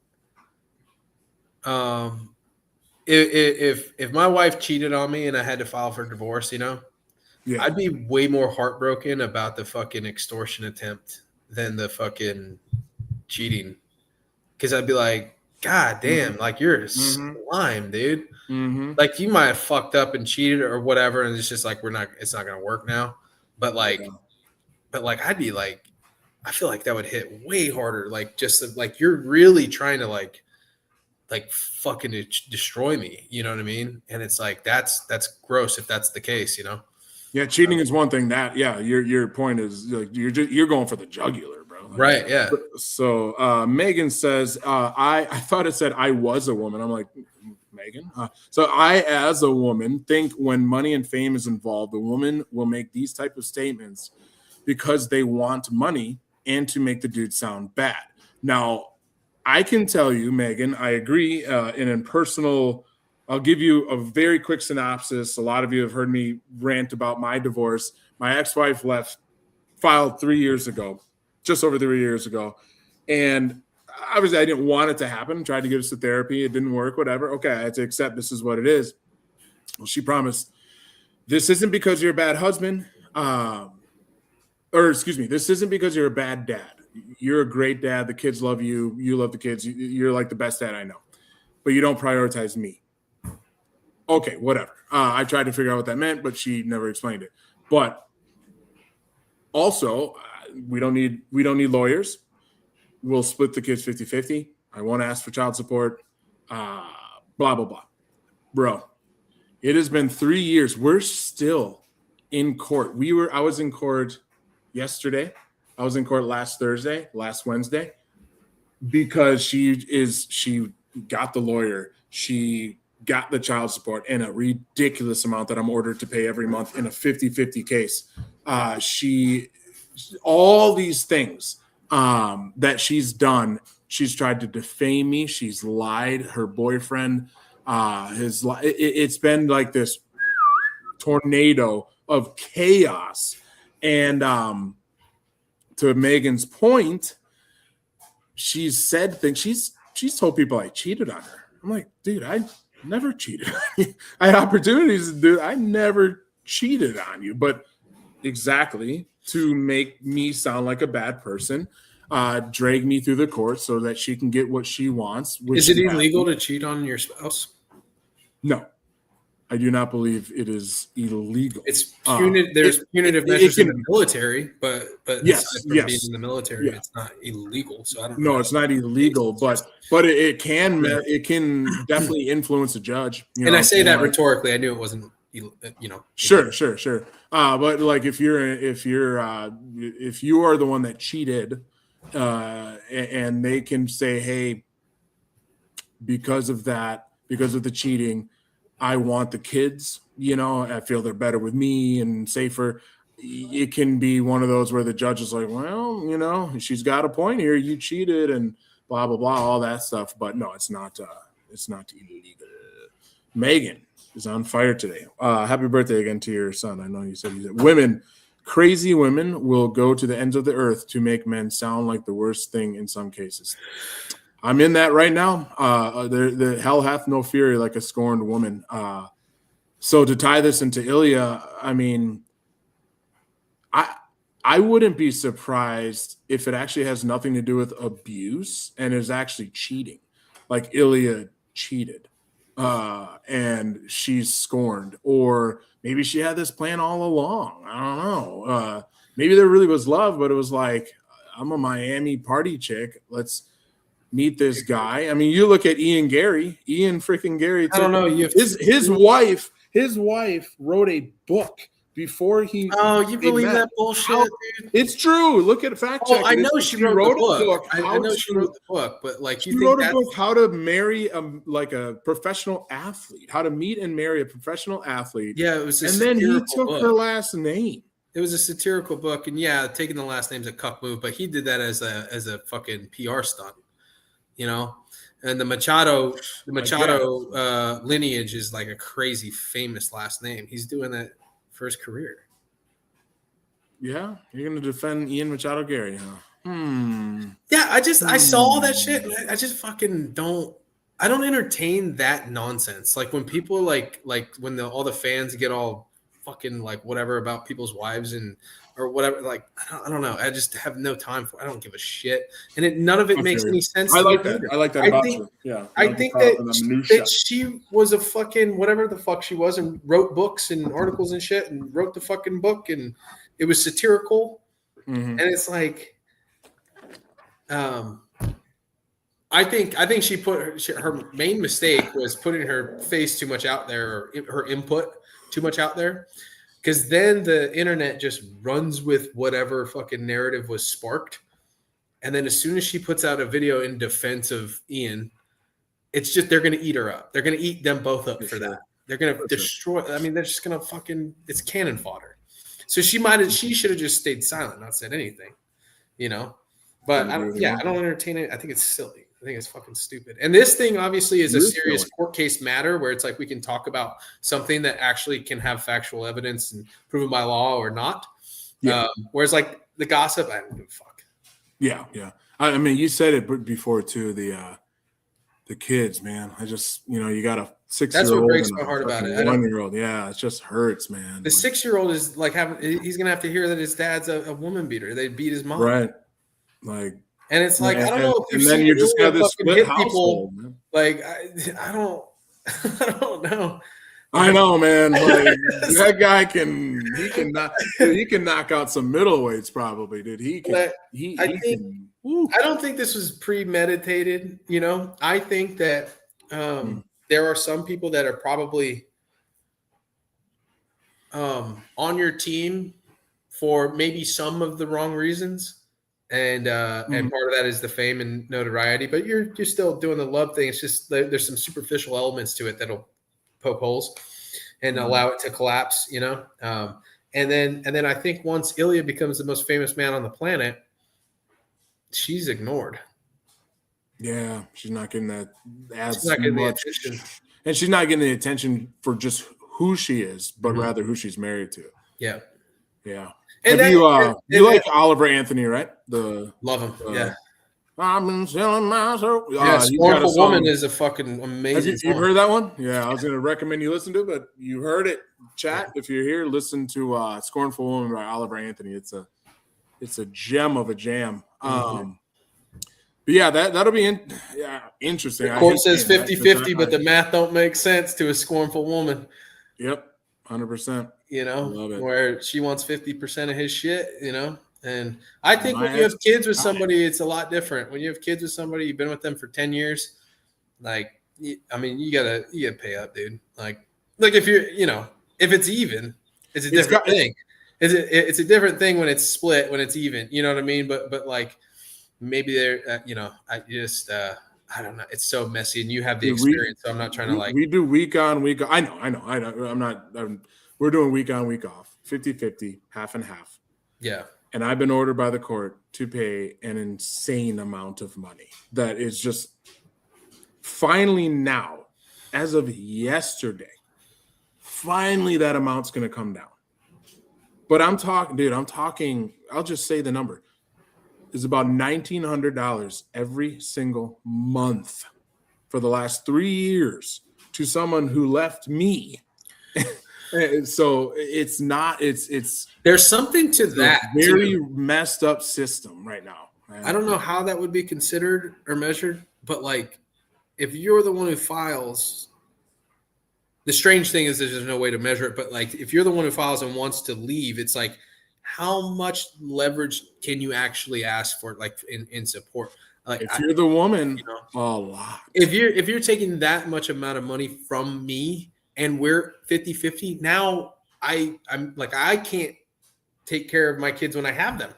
if my wife cheated on me and I had to file for divorce, I'd be way more heartbroken about the fucking extortion attempt than the fucking cheating. Because I'd be like, God damn, like you're a slime, dude. Mm-hmm. Like you might have fucked up and cheated or whatever, and it's just like it's not gonna work now. But I'd be like, I feel like that would hit way harder. Like just like you're really trying to like fucking destroy me. You know what I mean? And it's like that's gross if that's the case. Yeah, cheating is one thing. That your point is like you're going for the jugular, bro. Like, right? Yeah. So Megan says I thought it said I was a woman. I'm like. Megan. So I, as a woman, think when money and fame is involved, the woman will make these type of statements because they want money and to make the dude sound bad. Now, I can tell you, Megan, I agree. In personal, I'll give you a very quick synopsis. A lot of you have heard me rant about my divorce. My ex-wife filed 3 years ago, just over 3 years ago, and obviously, I didn't want it to happen. Tried to get us to therapy. It didn't work, whatever. Okay, I had to accept this is what it is. Well, she promised, this isn't because you're a bad husband. This isn't because you're a bad dad. You're a great dad. The kids love you. You love the kids. You're like the best dad I know. But you don't prioritize me. Okay, whatever. I tried to figure out what that meant, but she never explained it. But also, we don't need lawyers. We'll split the kids 50-50. I won't ask for child support. Blah, blah, blah. Bro, it has been 3 years. We're still in court. I was in court yesterday. I was in court last Wednesday, because she got the lawyer. She got the child support and a ridiculous amount that I'm ordered to pay every month in a 50-50 case. All these things that she's done. She's tried to defame me. She's lied. Her boyfriend it's been like this tornado of chaos. And to Megan's point, she's said things. She's told people I cheated on her. I'm like, dude, I never cheated on you. I had opportunities to do. I never cheated on you, but exactly to make me sound like a bad person, drag me through the court so that she can get what she wants. Is it illegal to cheat on your spouse? No, I do not believe it is illegal. It's punitive. There's punitive measures in the military, but yes, aside from being in the military, it's not illegal. So I don't know. No, it's not illegal, but it can definitely influence a judge. And I say that rhetorically. I knew it wasn't. Sure. But like if you are the one that cheated, and they can say, hey, because of the cheating, I want the kids, I feel they're better with me and safer. It can be one of those where the judge is like, well, she's got a point here. You cheated and blah, blah, blah, all that stuff. But no, it's not illegal. Megan is on fire today. Happy birthday again to your son. I know you said crazy women will go to the ends of the earth to make men sound like the worst thing in some cases. I'm in that right now. The hell hath no fury like a scorned woman. So to tie this into Ilya, I mean, I wouldn't be surprised if it actually has nothing to do with abuse and is actually cheating. Like Ilya cheated and she's scorned. Or maybe she had this plan all along. I don't know. Maybe there really was love, but it was like, I'm a Miami party chick. Let's meet this guy. I mean, you look at Ian freaking Gary. I don't know. His wife wrote a book before he. Oh, you believe that bullshit, dude? It's true. Look at fact check. I know she wrote the book. I know she wrote the book, but like she wrote a book how to marry a professional athlete, how to meet and marry a professional athlete. Yeah, it was. And then he took her last name. It was a satirical book, and taking the last name's a cuck move, but he did that as a fucking PR stunt. And the Machado lineage is like a crazy famous last name. He's doing that for his career. Yeah, you're gonna defend Ian Machado Gary, huh? Yeah, I saw that shit. And I just fucking don't. I don't entertain that nonsense. Like when people like when all the fans get all fucking like whatever about people's wives or whatever. Like I don't know. I just have no time for. I don't give a shit, and none of it makes any sense. I like that. I like that about you. Yeah, I think that she was a fucking whatever the fuck she was, and wrote books and articles and shit, and wrote the fucking book, and it was satirical, and it's like, I think she put her main mistake was putting her face too much out there, or her input too much out there. Because then the internet just runs with whatever fucking narrative was sparked. And then as soon as she puts out a video in defense of Ian, it's just they're going to eat her up. They're going to eat them both up for that. They're going to destroy. I mean, they're just going to fucking – it's cannon fodder. So she should have just stayed silent, not said anything, But I don't entertain it. I think it's silly. I think it's fucking stupid. And this thing obviously is a serious court case matter where it's like we can talk about something that actually can have factual evidence and proven by law or not. Yeah. Whereas like the gossip, I don't give a fuck. Yeah. I mean, you said it before too. The kids, man. I just you got a 6-year-old. That's what breaks my heart about it. 1-year-old. Yeah, it just hurts, man. The 6-year-old is like he's gonna have to hear that his dad's a woman beater. They beat his mom. Right. Like. And it's like, I don't know if and then you just got this split household, man. Like, I don't know. I know, man. Like, that guy can knock out some middleweights probably, dude. I don't think this was premeditated. I think that there are some people that are probably on your team for maybe some of the wrong reasons. And part of that is the fame and notoriety, but you're still doing the love thing. It's just there's some superficial elements to it that'll poke holes and allow it to collapse, And then I think once Ilya becomes the most famous man on the planet, she's ignored. Yeah, she's not getting that as much, and she's not getting the attention for just who she is, but rather who she's married to. Yeah. And you like Oliver Anthony, right? Love him. Yeah. I've been selling myself. Yeah, He's got a Scornful song. Woman is a fucking amazing You've song. heard that one? Yeah, I was going to recommend you listen to it, but you heard it. Chat, if you're here, listen to Scornful Woman by Oliver Anthony. It's a gem of a jam. But yeah, that'll be interesting. The quote I says hate saying that 50-50, but the math don't make sense to a scornful woman. Yep, 100%. You know, Love it. where she wants 50% of his shit, you know? And I think when you have kids with somebody, it's a lot different. When you have kids with somebody, you've been with them for 10 years, like, I mean, you gotta pay up, dude. Like if you're, you know, if it's even, it's a different thing. It's a different thing when it's split, when it's even, you know what I mean? But like, maybe they're, you know, I don't know. It's so messy, and you have the experience, so I'm not trying to like. We do week on, week off. I know. We're doing week on, week off, 50-50, half and half. Yeah. And I've been ordered by the court to pay an insane amount of money. That is just finally now, as of yesterday, finally that amount's going to come down. But I'm talking, I'll just say the number. Is about $1,900 every single month for the last 3 years to someone who left me. So it's there's something to that very messed up system right now. I don't know how that would be considered or measured, but like if you're the one who files, the strange thing is there's no way to measure it, but like if you're the one who files and wants to leave, it's like, how much leverage can you actually ask for, like in support? Like if you're the woman, you know, a lot. If you're taking that much amount of money from me and we're 50-50, now I'm like, I can't take care of my kids when I have them.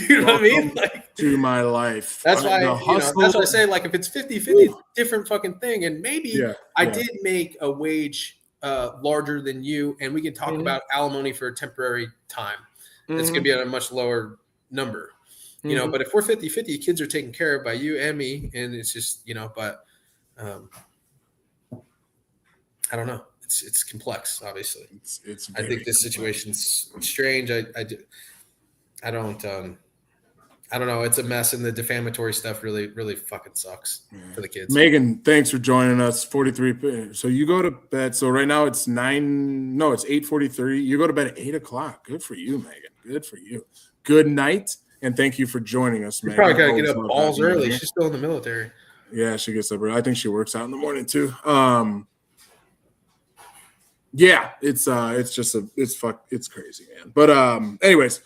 You know what I mean? Like, to my life. That's why that's what I say. Like if it's 50-50, different fucking thing. And maybe I did make a wage larger than you, and we can talk about alimony for a temporary time. It's going to be at a much lower number, you know, but if we're 50-50, kids are taken care of by you and me. And it's just, you know, but I don't know. It's complex, obviously. I think this situation's strange. I don't know. It's a mess, and the defamatory stuff really, really fucking sucks for the kids. Megan, thanks for joining us. 43. So you go to bed. So right now it's 8:43. You go to bed at 8:00. Good for you, Megan. Good for you. Good night, and thank you for joining us, Megan. You probably gotta get up balls early. She's still in the military. Yeah, she gets up early. I think she works out in the morning too. Yeah, it's crazy, man. But anyways.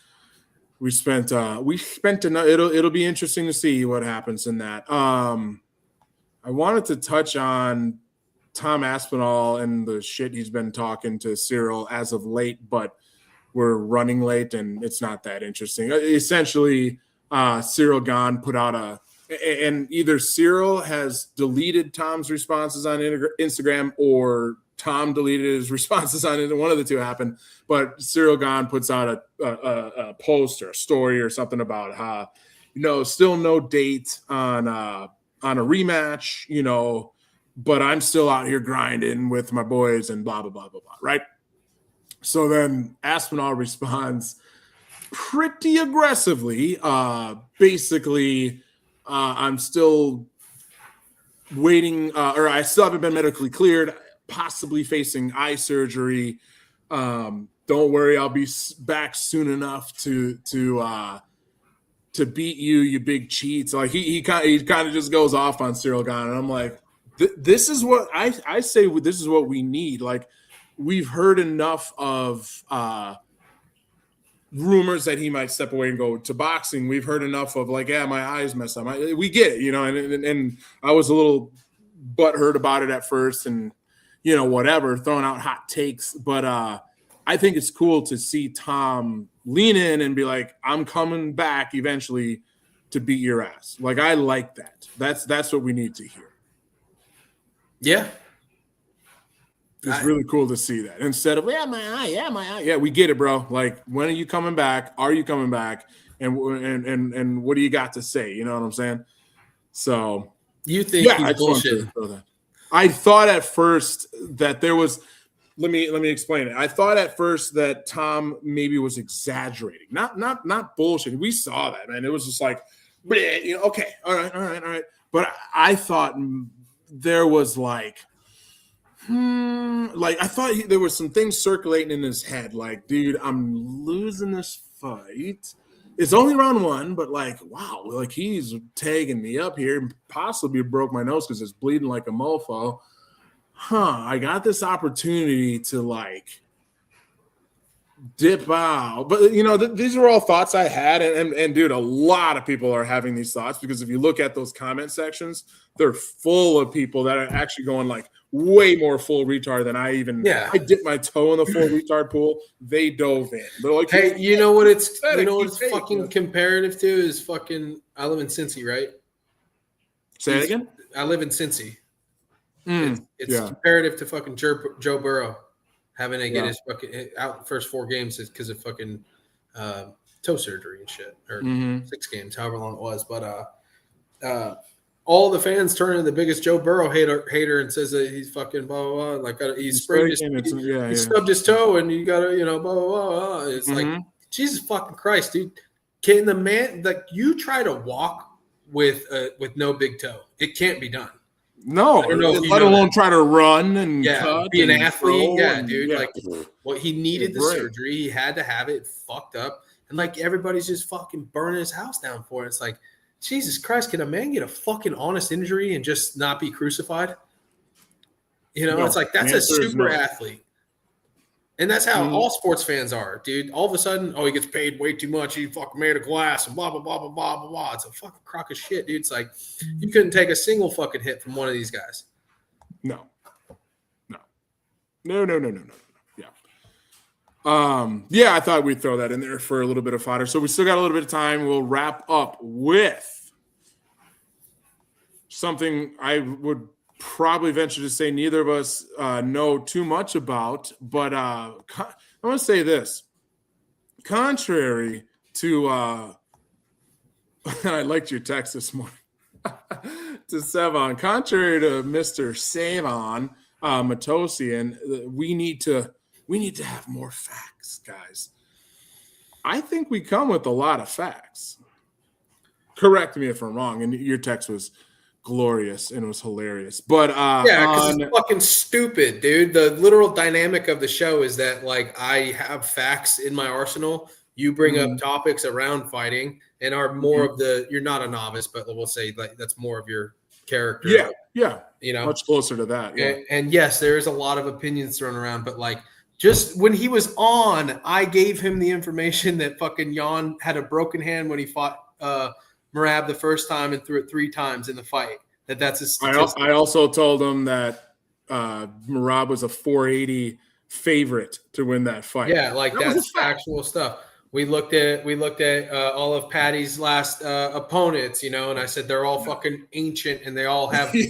We spent it'll be interesting to see what happens in that. I wanted to touch on Tom Aspinall and the shit he's been talking to Cyril as of late, but we're running late and it's not that interesting. Essentially, Cyril Gahn put out and either Cyril has deleted Tom's responses on Instagram or Tom deleted his responses on it. One of the two happened, but Cyril Gahn puts out a post or a story or something about how, still no date on a rematch, but I'm still out here grinding with my boys and blah, blah, blah, blah, blah. Right. So then Aspinall responds pretty aggressively. Basically, I'm still waiting, or I still haven't been medically cleared, possibly facing eye surgery. Don't worry, I'll be back soon enough to beat you big cheats. Like he kind of just goes off on Cyril Gahn, and I'm like, this is what I say. This is what we need. Like we've heard enough of rumors that he might step away and go to boxing. We've heard enough of like, yeah, my eyes messed up. We get it, and I was a little butthurt about it at first, and whatever, throwing out hot takes. But I think it's cool to see Tom lean in and be like, I'm coming back eventually to beat your ass. Like, I like that. That's what we need to hear. Yeah. It's really cool to see that. Instead of, my eye. Yeah, we get it, bro. Like, when are you coming back? Are you coming back? And what do you got to say? You know what I'm saying? So you think he's bullshit. I thought at first that there was – let me explain it. I thought at first that Tom maybe was exaggerating. Not bullshit. We saw that, man. It was just like Okay, all right. But I thought there was like I thought there was some things circulating in his head. Like, dude, I'm losing this fight. It's only round 1, but like, wow, like he's tagging me up here. Possibly broke my nose because it's bleeding like a mofo. I got this opportunity to like dip out. But these are all thoughts I had, and dude, a lot of people are having these thoughts because if you look at those comment sections, they're full of people that are actually going like way more full retard than I even. Yeah. I dipped my toe in the full retard pool. They dove in. They're like, hey, you know what it's fucking comparative to is fucking. I live in Cincy, right? Say it again. I live in Cincy. It's yeah. comparative to fucking Joe Burrow having to get his fucking out the first 4 games because of fucking toe surgery and shit, or 6 games, however long it was. But all the fans turn into the biggest Joe Burrow hater and says that he's fucking blah blah blah. Like he sprained he stubbed his toe and you gotta blah blah blah. It's like Jesus fucking Christ, dude. Can the man like you try to walk with no big toe? It can't be done. No, let alone try to run and be an athlete. Yeah, dude. Yeah. Like, well, he needed the surgery. He had to have it fucked up, and like everybody's just fucking burning his house down for it. It's like, Jesus Christ, can a man get a fucking honest injury and just not be crucified? It's like that's a super athlete. And that's how all sports fans are, dude. All of a sudden, he gets paid way too much. He fucking made of glass and blah, blah, blah, blah, blah, blah, blah. It's a fucking crock of shit, dude. It's like you couldn't take a single fucking hit from one of these guys. No. Yeah. I thought we'd throw that in there for a little bit of fodder. So we still got a little bit of time. We'll wrap up with something I would probably venture to say neither of us know too much about, but I want to say this. Contrary to I liked your text this morning to Sevon. Contrary to Mr. Savon Matosian, we need to have more facts, guys. I think we come with a lot of facts. Correct me if I'm wrong, and your text was glorious and it was hilarious, but because it's fucking stupid, dude. The literal dynamic of the show is that like I have facts in my arsenal. You bring up topics around fighting and are more of the. You're not a novice, but we'll say like that's more of your character. Yeah. Much closer to that. Yeah. And yes, there is a lot of opinions thrown around, but like just when he was on, I gave him the information that fucking Jan had a broken hand when he fought Merab the first time and threw it 3 times in the fight. That's a statistic. I also told him that Merab was a 480 favorite to win that fight. Yeah, like that's factual stuff. We looked at all of Patty's last opponents, and I said they're all fucking ancient and they all have like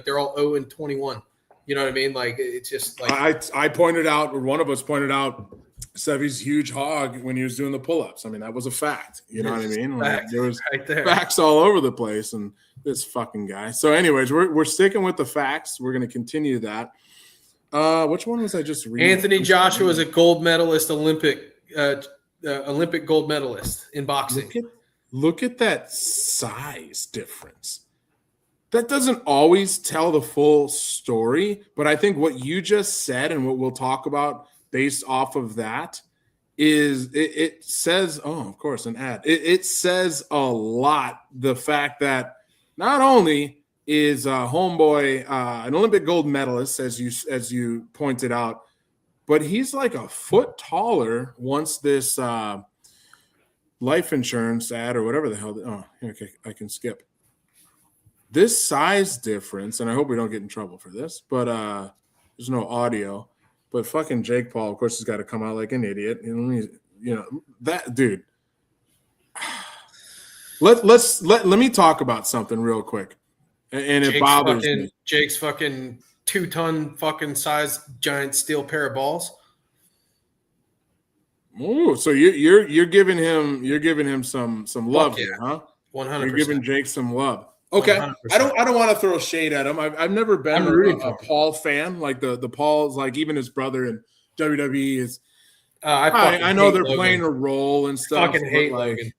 they're all 0-21. You know what I mean? Like it's just like I pointed out, or one of us pointed out, Sevy's huge hog when he was doing the pull-ups. I mean, that was a fact. You know what I mean? Like, there was facts all over the place, and this fucking guy. So, anyways, we're sticking with the facts. We're going to continue that. Which one was I just reading? Anthony Joshua is a gold medalist, Olympic gold medalist in boxing. Look at that size difference. That doesn't always tell the full story, but I think what you just said and what we'll talk about based off of that is it says, of course, an ad. It says a lot. The fact that not only is homeboy an Olympic gold medalist, as you pointed out, but he's like a foot taller once this life insurance ad or whatever the hell. Okay, I can skip. This size difference, and I hope we don't get in trouble for this, but there's no audio. But fucking Jake Paul, of course, has got to come out like an idiot. That dude. Let me talk about something real quick, and it bothers me. Jake's fucking 2-ton fucking size giant steel pair of balls. Oh, so you're giving him some love, here, huh? 100%. You're giving Jake some love. Okay, 100%. I don't want to throw shade at him. I've never been a Paul fan. Like the Paul's, like even his brother in WWE is. I know they're Logan. Playing a role and stuff. Fucking hate Logan.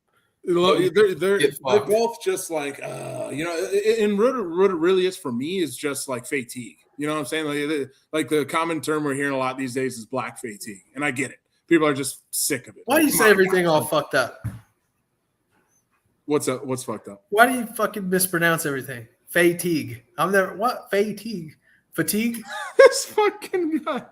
They're Get fucked. both just like and what it really is for me is just like fatigue. You know what I'm saying? Like the common term we're hearing a lot these days is black fatigue, and I get it. People are just sick of it. Why do you say everything all fucked up? What's up? What's fucked up? Why do you fucking mispronounce everything? Fatigue. What? Fatigue. Fatigue? This fucking guy.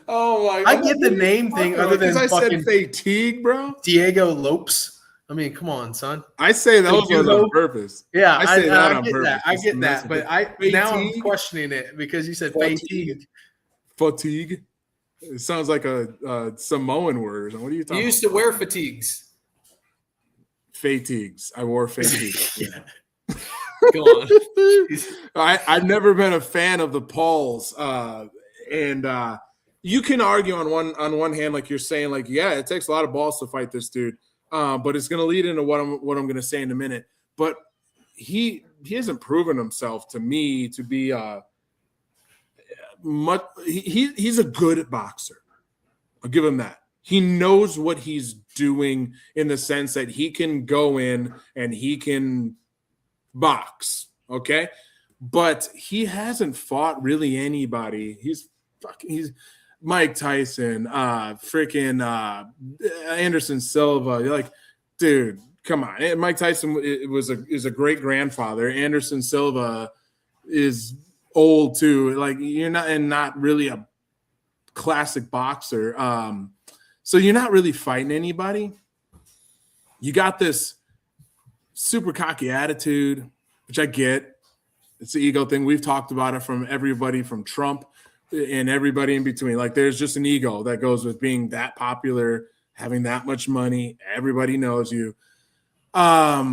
Oh my god. I get the name thing other than I fucking said fatigue, bro. Diego Lopes. I mean, come on, son. I say those words on purpose. Yeah, I say that on get purpose. that. I get that, but now I'm Fatigue? questioning it because you said Fatigue. fatigue. It sounds like a Samoan word or something. What are you talking You used to wear fatigues. Fatigues. I wore fatigues. Yeah. Go on. I've never been a fan of the Pauls, and you can argue on one hand, like you're saying, like it takes a lot of balls to fight this dude, but it's going to lead into what I'm going to say in a minute. But he hasn't proven himself to me to be much. He's a good boxer. I'll give him that. He knows what he's doing in the sense that he can go in and he can box, okay? But he hasn't fought really anybody. He's Mike Tyson, Anderson Silva. You're like, dude, come on. Mike Tyson is a great grandfather. Anderson Silva is old too. Like you're not really a classic boxer. So you're not really fighting anybody. You got this super cocky attitude, which I get. It's the ego thing. We've talked about it from everybody from Trump and everybody in between. Like there's just an ego that goes with being that popular, having that much money. Everybody knows you. But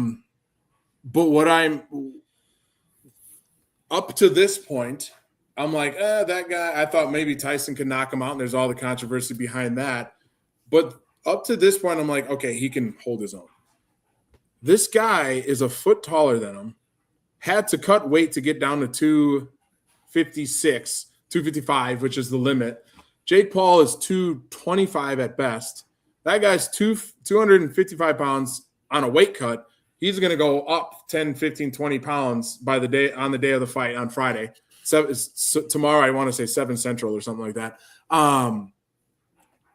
what I'm up to this point, I'm like, that guy, I thought maybe Tyson could knock him out, and there's all the controversy behind that. But up to this point, I'm like, okay, he can hold his own. This guy is a foot taller than him, had to cut weight to get down to 256, 255, which is the limit. Jake Paul is 225 at best. That guy's 255 pounds on a weight cut. He's going to go up 10, 15, 20 pounds on the day of the fight on Friday. So tomorrow, I want to say 7 Central or something like that.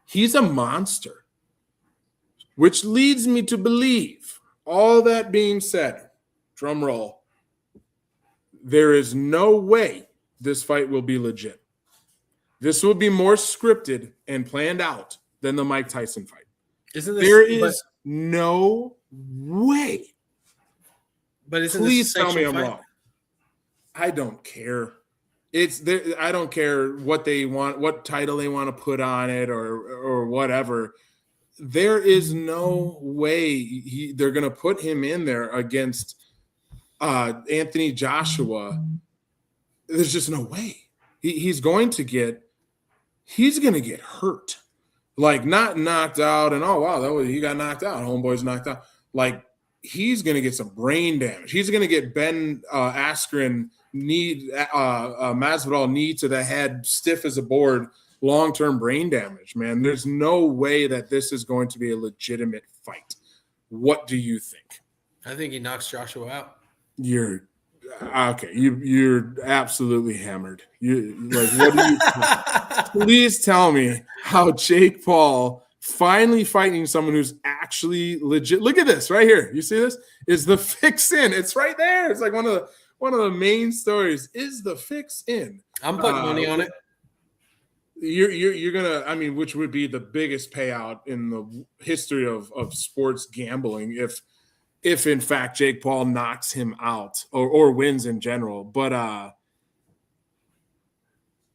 He's a monster, which leads me to believe, all that being said, drum roll, there is no way this fight will be legit. This will be more scripted and planned out than the Mike Tyson fight. There is no way. But please tell me I'm wrong. I don't care. I don't care what they want, what title they want to put on it or whatever. There is no way they're going to put him in there against Anthony Joshua. There's just no way. He's going to get hurt. Like not knocked out and he got knocked out. Homeboy's knocked out. Like he's going to get some brain damage. He's going to get Ben Askren Masvidal knee to the head, stiff as a board, long-term brain damage, man. There's no way that this is going to be a legitimate fight. What do you think? I think he knocks Joshua out. You're okay. You're absolutely hammered. What do you please tell me how Jake Paul finally fighting someone who's actually legit. Look at this right here. You see this? Is the fix in? It's right there. It's like one of the main stories. Is the fix in? I'm putting money on it. You're gonna, I mean, which would be the biggest payout in the history of sports gambling if in fact Jake Paul knocks him out or wins in general. But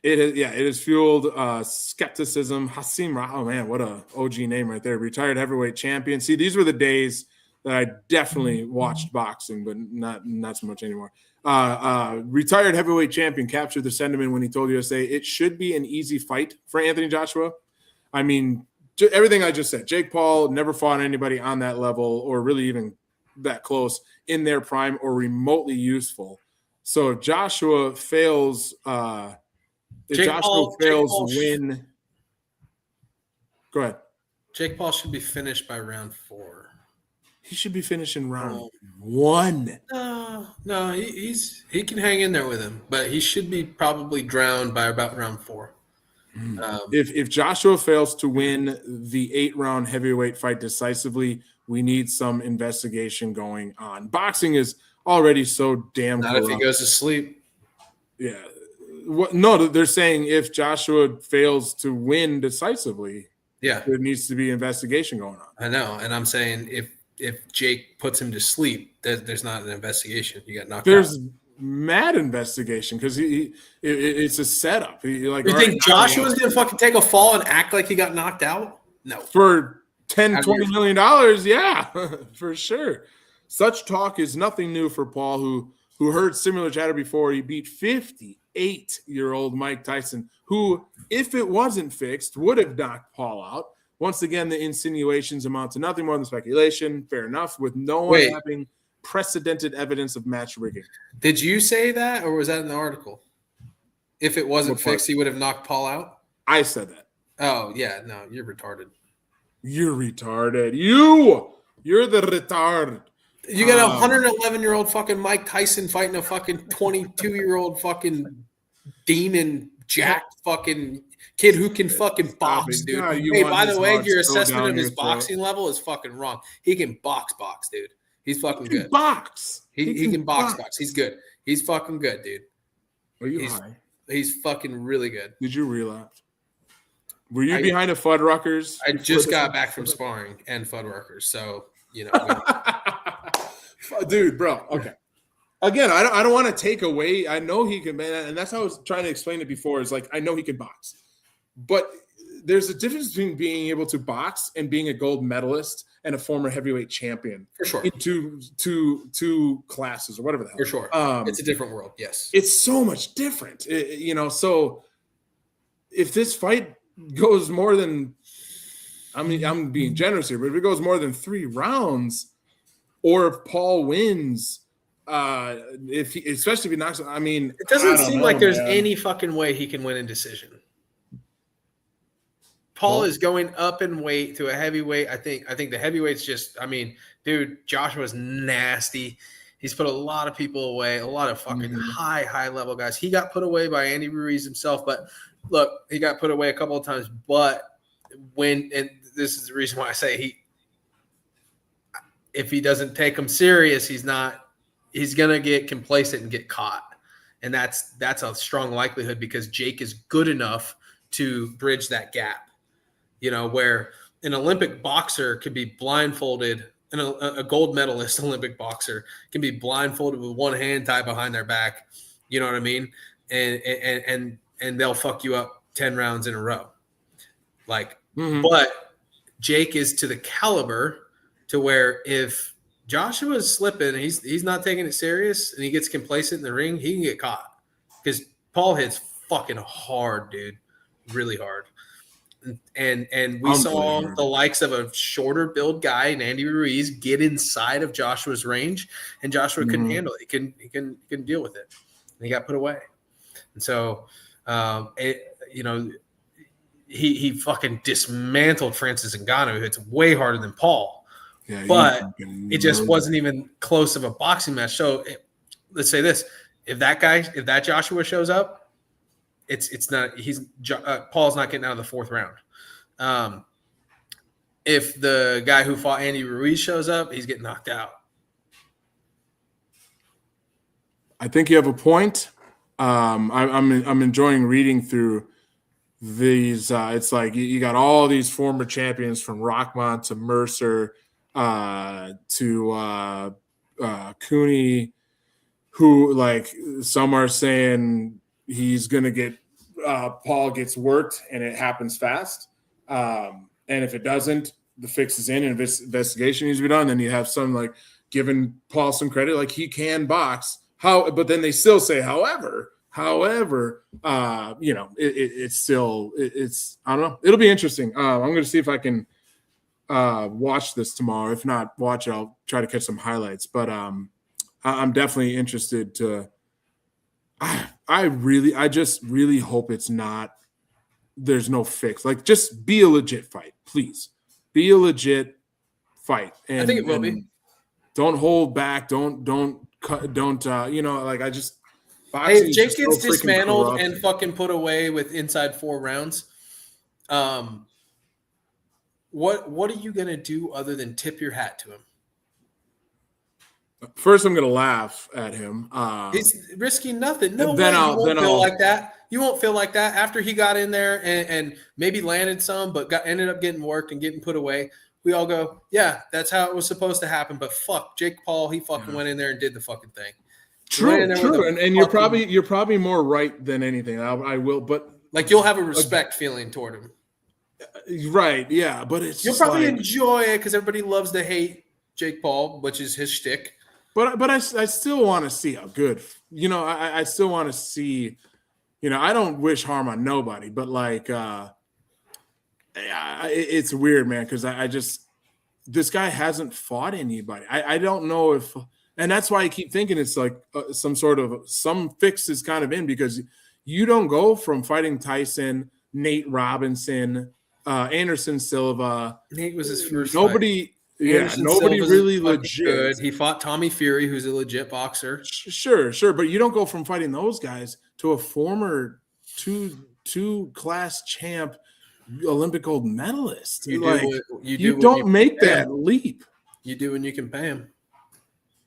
it has fueled skepticism. Hasim, oh man, what a OG name right there. Retired heavyweight champion. See, these were the days that I definitely watched boxing, but not so much anymore. Retired heavyweight champion captured the sentiment when he told USA it should be an easy fight for Anthony Joshua. I mean, everything I just said. Jake Paul never fought anybody on that level or really even that close in their prime or remotely useful. So if Joshua fails, win. Go ahead. Jake Paul should be finished by round 4. He should be finishing round 1. No, he can hang in there with him, but he should be probably drowned by about round 4. If Joshua fails to win the 8-round heavyweight fight decisively, we need some investigation going on. Boxing is already so damn Not corrupt. if he goes to sleep. Yeah. No, they're saying if Joshua fails to win decisively, Yeah, there needs to be investigation going on. I know, and I'm saying if Jake puts him to sleep, there's not an investigation. You got knocked out. There's mad investigation because it's a setup. You think Joshua's gonna fucking take a fall and act like he got knocked out? No. For $10-20 million, yeah, for sure. Such talk is nothing new for Paul, who heard similar chatter before. He beat 58-year-old Mike Tyson, who, if it wasn't fixed, would have knocked Paul out. Once again, the insinuations amount to nothing more than speculation. Fair enough, with no one having precedented evidence of match rigging. Did you say that, or was that in the article? If it wasn't fixed, he would have knocked Paul out? I said that. Oh, yeah. No, you're retarded. You're retarded. You're the retard. You got a 111-year-old fucking Mike Tyson fighting a fucking 22-year-old fucking demon jacked fucking kid who can fucking box, dude. God, hey, by the way, your assessment of his boxing level is fucking wrong. He can box, dude. He's fucking good. Box. He can box. He's good. He's fucking good, dude. Are you high? He's fucking really good. Did you relapse? Were you behind a Fuddruckers? I just got back from sparring and Fuddruckers, so you know. Dude, bro. Okay. Again, I don't want to take away. I know he can, man, and that's how I was trying to explain it before. Is like I know he can box, but there's a difference between being able to box and being a gold medalist and a former heavyweight champion. For sure. Into two classes or whatever the hell. For sure. It's a different world. Yes. It's so much different. So if this fight goes more than, I'm being generous here, but if it goes more than 3 rounds, or if Paul wins, especially if he knocks, it doesn't seem like there's any fucking way he can win in decision. Paul is going up in weight to a heavyweight. I think the heavyweight's just, dude, Joshua's nasty. He's put a lot of people away, a lot of fucking high level guys. He got put away by Andy Ruiz himself, but look, he got put away a couple of times. But and this is the reason why I say if he doesn't take him serious, he's gonna get complacent and get caught. And that's a strong likelihood because Jake is good enough to bridge that gap. Where an Olympic boxer could be blindfolded, and a gold medalist Olympic boxer can be blindfolded with one hand tied behind their back. You know what I mean? And they'll fuck you up 10 rounds in a row. But Jake is to the caliber to where if Joshua's slipping, he's not taking it serious, and he gets complacent in the ring, he can get caught. Because Paul hits fucking hard, dude. Really hard. And we saw the likes of a shorter build guy and Andy Ruiz get inside of Joshua's range, and Joshua couldn't handle it. He couldn't deal with it, and he got put away. And so, he fucking dismantled Francis Ngannou. It's way harder than Paul, but it just wasn't even close of a boxing match. So let's say this: if that Joshua shows up. It's not. Paul's not getting out of the 4th round. If the guy who fought Andy Ruiz shows up, he's getting knocked out. I think you have a point. I'm enjoying reading through these. It's like you got all these former champions from Rockmont to Mercer to Cooney, who like some are saying he's gonna get Paul gets worked and it happens fast. And if it doesn't, the fix is in and investigation needs to be done. Then you have some like giving Paul some credit, like he can box. But then they still say, however, it's still I don't know. It'll be interesting. I'm going to see if I can watch this tomorrow. If not watch it, I'll try to catch some highlights. But I'm definitely interested to. I just really hope it's not. There's no fix. Like, just be a legit fight, please. Be a legit fight. And, I think it will be. don't hold back. Don't cut. Don't like I just. Hey, if Jake is gets so freaking dismantled corrupt. and fucking put away with inside 4 rounds, what are you gonna do other than tip your hat to him? First, I'm gonna laugh at him. He's risking nothing. No then way. I'll- You won't then feel I'll- like that. You won't feel like that after he got in there and maybe landed some, but ended up getting worked and getting put away. We all go, yeah, that's how it was supposed to happen. But fuck, Jake Paul, he fucking went in there and did the fucking thing. True. And you're probably more right than anything. I will, but like you'll have a respect feeling toward him. Right, yeah, but it's you'll probably enjoy it because everybody loves to hate Jake Paul, which is his shtick. But I still want to see a good. I still want to see. I don't wish harm on nobody, but like, it's weird, man, because I just this guy hasn't fought anybody. I don't know if, and that's why I keep thinking it's like some fix is kind of in because you don't go from fighting Tyson, Nate Robinson, Anderson Silva. Nate was his first. Nobody. Fight. Yeah, Anderson nobody Silva's really legit. Good. He fought Tommy Fury, who's a legit boxer. Sure, but you don't go from fighting those guys to a former two class champ, Olympic gold medalist. You don't make that leap. You do when you can pay him.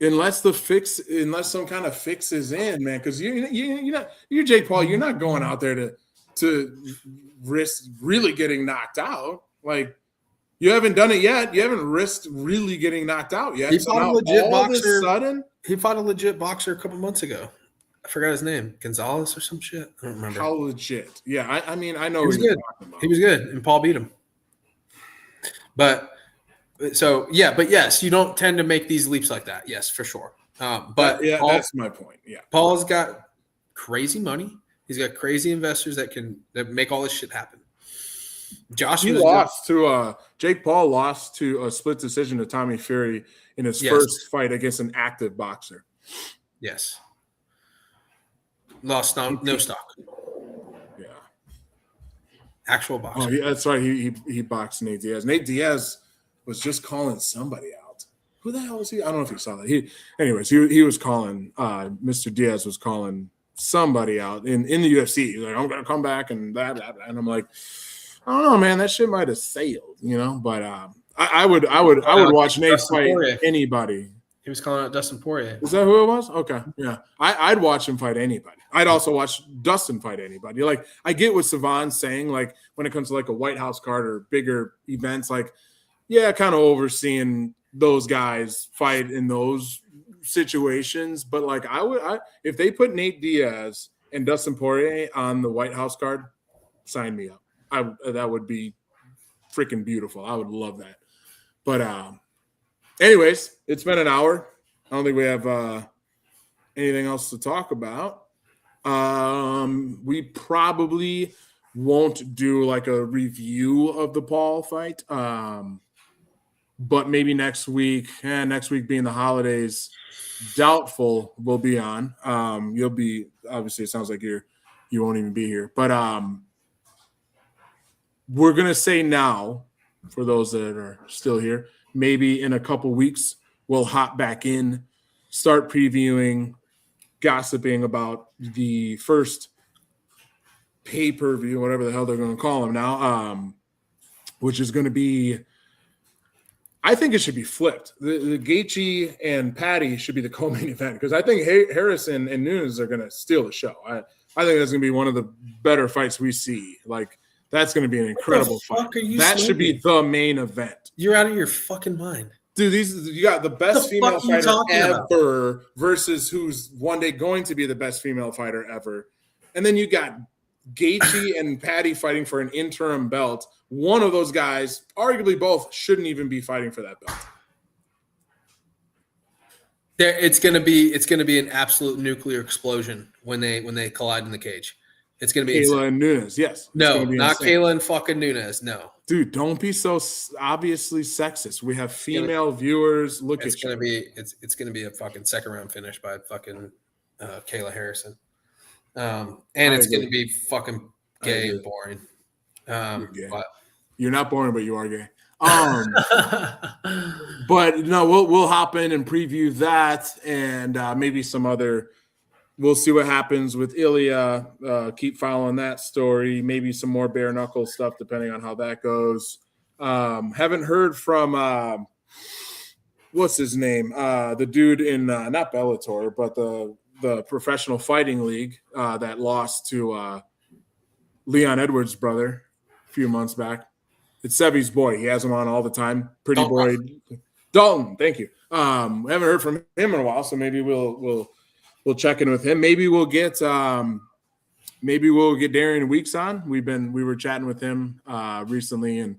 Unless some kind of fix is in, man. Because you're Jake Paul. You're not going out there to risk really getting knocked out. Like. You haven't done it yet. You haven't risked really getting knocked out yet. He fought a legit boxer. Sudden, he fought a legit boxer a couple months ago. I forgot his name, Gonzalez or some shit. I don't remember. How legit? Yeah, I mean, I know he was good. He was good, and Paul beat him. But yes, you don't tend to make these leaps like that. Yes, for sure. But that's my point. Yeah, Paul's got crazy money. He's got crazy investors that make all this shit happen. Jake Paul lost to a split decision to Tommy Fury in his first fight against an active boxer. Yes. Lost no stock. Yeah. Actual boxer. Oh, yeah, that's right. He boxed Nate Diaz. Nate Diaz was just calling somebody out. Who the hell was he? I don't know if you saw that. He was calling Mr. Diaz was calling somebody out in the UFC. He's like, I'm gonna come back and blah, blah, blah. And I'm like, I don't know, man. That shit might have sailed, But I would watch Nate fight anybody. He was calling out Dustin Poirier. Is that who it was? Okay, yeah. I'd watch him fight anybody. I'd also watch Dustin fight anybody. Like I get what Savon's saying. Like when it comes to like a White House card or bigger events, like kind of overseeing those guys fight in those situations. But like if they put Nate Diaz and Dustin Poirier on the White House card, sign me up. That would be freaking beautiful. I would love that. But anyways, it's been an hour. I don't think we have anything else to talk about. We probably won't do like a review of the Paul fight. But maybe next week being the holidays, doubtful we'll be on. You'll be obviously. It sounds like you won't even be here, but we're gonna say now for those that are still here. Maybe in a couple weeks we'll hop back in, start previewing, gossiping about the first pay-per-view, whatever the hell they're going to call them now, which is going to be. I think it should be flipped. The Gaethje and Patty should be the co-main event because I think Harrison and Nunes are going to steal the show. I think that's going to be one of the better fights we see. Like that's going to be an incredible fight. That should be the main event. You're out of your fucking mind, dude. You got the best female fighter ever versus who's one day going to be the best female fighter ever, and then you got Gaethje and Patty fighting for an interim belt. One of those guys, arguably both, shouldn't even be fighting for that belt. It's gonna be an absolute nuclear explosion when they collide in the cage. It's gonna be Kayla and Nunes, yes. No, not Kayla and fucking Nunes. No, dude, don't be so obviously sexist. We have female viewers. Look at you. It's gonna be a fucking second round finish by fucking Kayla Harrison, and it's gonna be fucking gay and boring. You're not boring, but you are gay. But no, we'll hop in and preview that, and maybe some other. We'll see what happens with Ilya. Keep following that story. Maybe some more bare knuckle stuff, depending on how that goes. Haven't heard from what's his name? The dude in not Bellator, but the professional fighting league that lost to Leon Edwards' brother a few months back. It's Sevy's boy. He has him on all the time. Pretty boy. Dalton, thank you. Haven't heard from him in a while, so maybe we'll check in with him. Maybe we'll get Darian Weeks on. We were chatting with him recently, and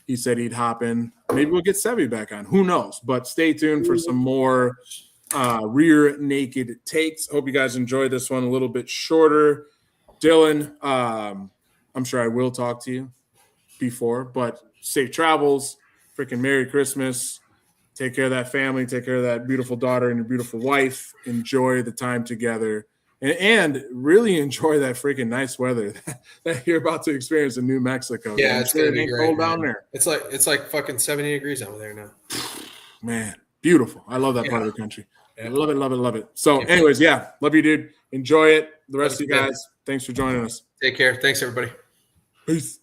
he said he'd hop in. Maybe we'll get Sevy back on. Who knows? But stay tuned for some more rear naked takes. Hope you guys enjoyed this one a little bit shorter. Dylan, I'm sure I will talk to you before, but safe travels. Freaking Merry Christmas. Take care of that family. Take care of that beautiful daughter and your beautiful wife. Enjoy the time together. And really enjoy that freaking nice weather that you're about to experience in New Mexico. Yeah, it's gonna be great, cold down there. It's like fucking 70 degrees over there now. Man, beautiful. I love that part of the country. Yeah. Love it. So, anyways, love you, dude. Enjoy it. The rest of you guys, thanks for joining us. Take care. Thanks, everybody. Peace.